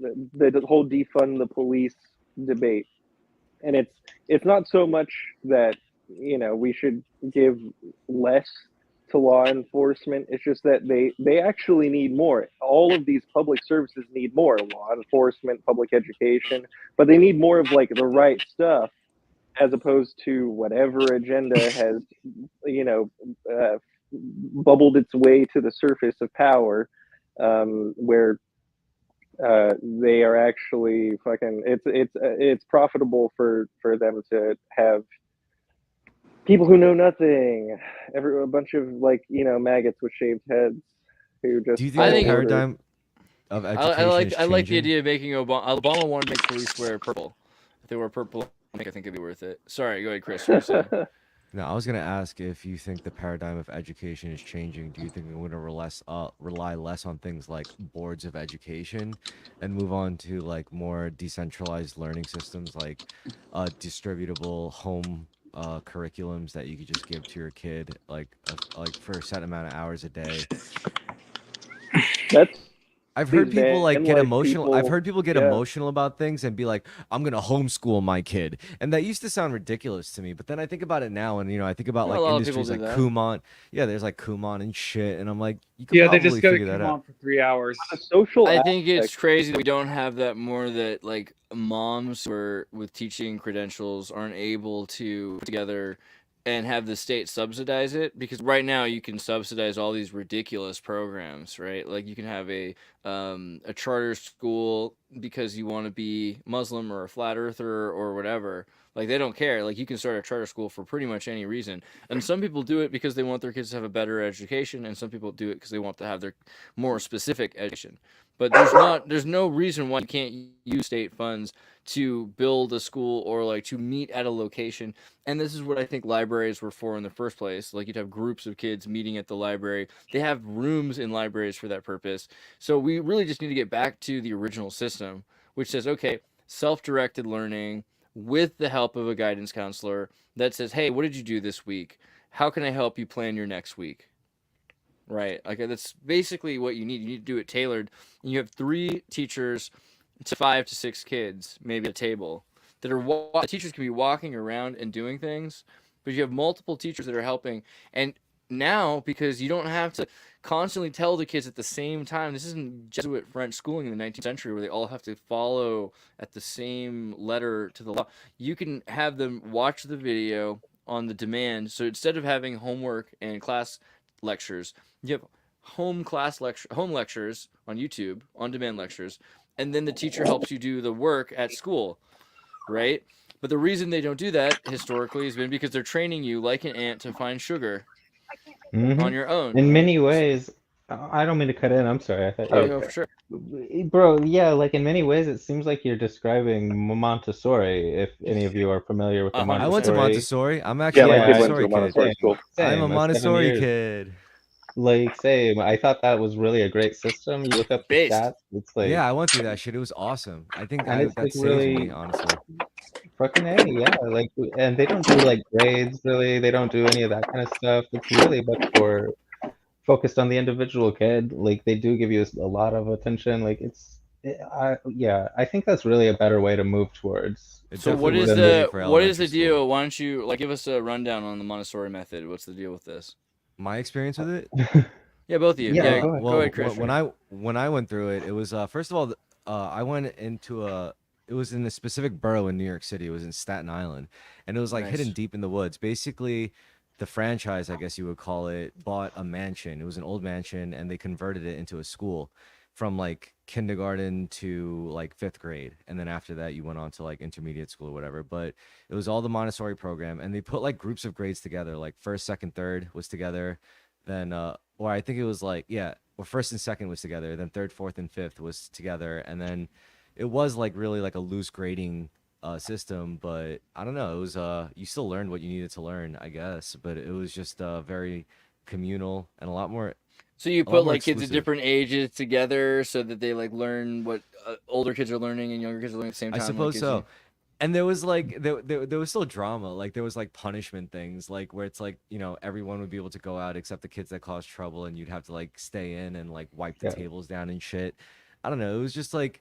the whole defund the police debate, and it's not so much that we should give less to law enforcement. It's just that they actually need more. All of these public services need more: law enforcement, public education, but they need more of like the right stuff, as opposed to whatever agenda has uh, bubbled its way to the surface of power, where they are actually fucking. It's profitable for them to have people who know nothing, a bunch of maggots with shaved heads who just Do you follow think the orders. paradigm of I education like is I like the changing? idea of making Obama wanted to make police wear purple. If they were purple, I think it'd be worth it. Sorry, go ahead, Chris. What were you saying? No, I was gonna ask if you think the paradigm of education is changing. Do you think we're gonna rely less on things like boards of education, and move on to like more decentralized learning systems, like distributable home curriculums that you could just give to your kid, like for a set amount of hours a day? That's I've heard these people like van get life emotional. I've people. heard people get Yeah. emotional about things and be like, "I'm gonna homeschool my kid," and that used to sound ridiculous to me. But then I think about it now, and I think about Yeah, a like lot of people industries do like that. Kumon. Yeah, there's like Kumon and shit, and I'm like, you could Yeah, they probably just go to figure that come out. on for 3 hours. A social I think it's aspect. crazy that we don't have that more, that like moms who are with teaching credentials aren't able to put together and have the state subsidize it, because right now you can subsidize all these ridiculous programs, right? Like you can have a charter school because you want to be Muslim or a flat earther or whatever. Like they don't care. Like you can start a charter school for pretty much any reason. And some people do it because they want their kids to have a better education, and some people do it because they want to have their more specific education. But there's no reason why you can't use state funds to build a school or like to meet at a location. And this is what I think libraries were for in the first place. Like you'd have groups of kids meeting at the library. They have rooms in libraries for that purpose. So we really just need to get back to the original system, which says, okay, self-directed learning with the help of a guidance counselor that says, hey, what did you do this week? How can I help you plan your next week? Right. Like that's basically what you need. You need to do it tailored. And you have 3 teachers to 5 to 6 kids, maybe at a table, that are the teachers can be walking around and doing things, but you have multiple teachers that are helping. And now, because you don't have to constantly tell the kids at the same time, this isn't Jesuit French schooling in the 19th century where they all have to follow at the same letter to the law. You can have them watch the video on the demand. So instead of having homework and class lectures, you have home lectures on YouTube, on demand lectures, and then the teacher helps you do the work at school, right? But the reason they don't do that historically has been because they're training you like an ant to find sugar on your own. In many ways, I don't mean to cut in. I'm sorry. I thought Oh, you, no, for sure. bro. Yeah, like in many ways, it seems like you're describing Montessori. If any of you are familiar with the 100%. I went to Montessori. Montessori. I'm Yeah, actually my a kid went to Montessori a kid. Montessori school. I'm a Same, 7 Montessori years. kid. Like, same. I thought that was really a great system. You look up the Based. stats. It's like, Yeah, I went through that shit. It was awesome. I think and it's that like saved me, really honestly. fucking A, yeah. Like, and they don't do like grades really. They don't do any of that kind of stuff. It's really much more focused on the individual kid. Like, they do give you a lot of attention. Like, yeah, I think that's really a better way to move towards. It So definitely what is wasn't than easy the for what is elementary the deal? school. Why don't you like give us a rundown on the Montessori method? What's the deal with this? My experience with it. Yeah, both of you. Yeah, Yeah, go ahead. go ahead, Chris. When I went through it, it was first of all, I went into it was in a specific borough in New York City. It was in Staten Island, and it was like hidden Nice. deep in the woods. Basically, the franchise, I guess you would call it, bought a mansion. It was an old mansion, and they converted it into a school, from like kindergarten to like 5th grade, and then after that, you went on to like intermediate school or whatever. But it was all the Montessori program, and they put like groups of grades together, like first, second, third was together, then or I think it was like, yeah, or first and second was together, then third, fourth, and fifth was together, and then it was like really like a loose grading system. But I don't know, it was you still learned what you needed to learn, I guess, but it was just very communal and a lot more So you a lot put more like kids at exclusive. different ages together so that they like learn what older kids are learning and younger kids are learning at the same I time. suppose like, so. And there was like there was still drama. Like there was like punishment things, like where it's like, everyone would be able to go out except the kids that caused trouble, and you'd have to like stay in and like wipe the Yeah. tables down and shit. I don't know. It was just like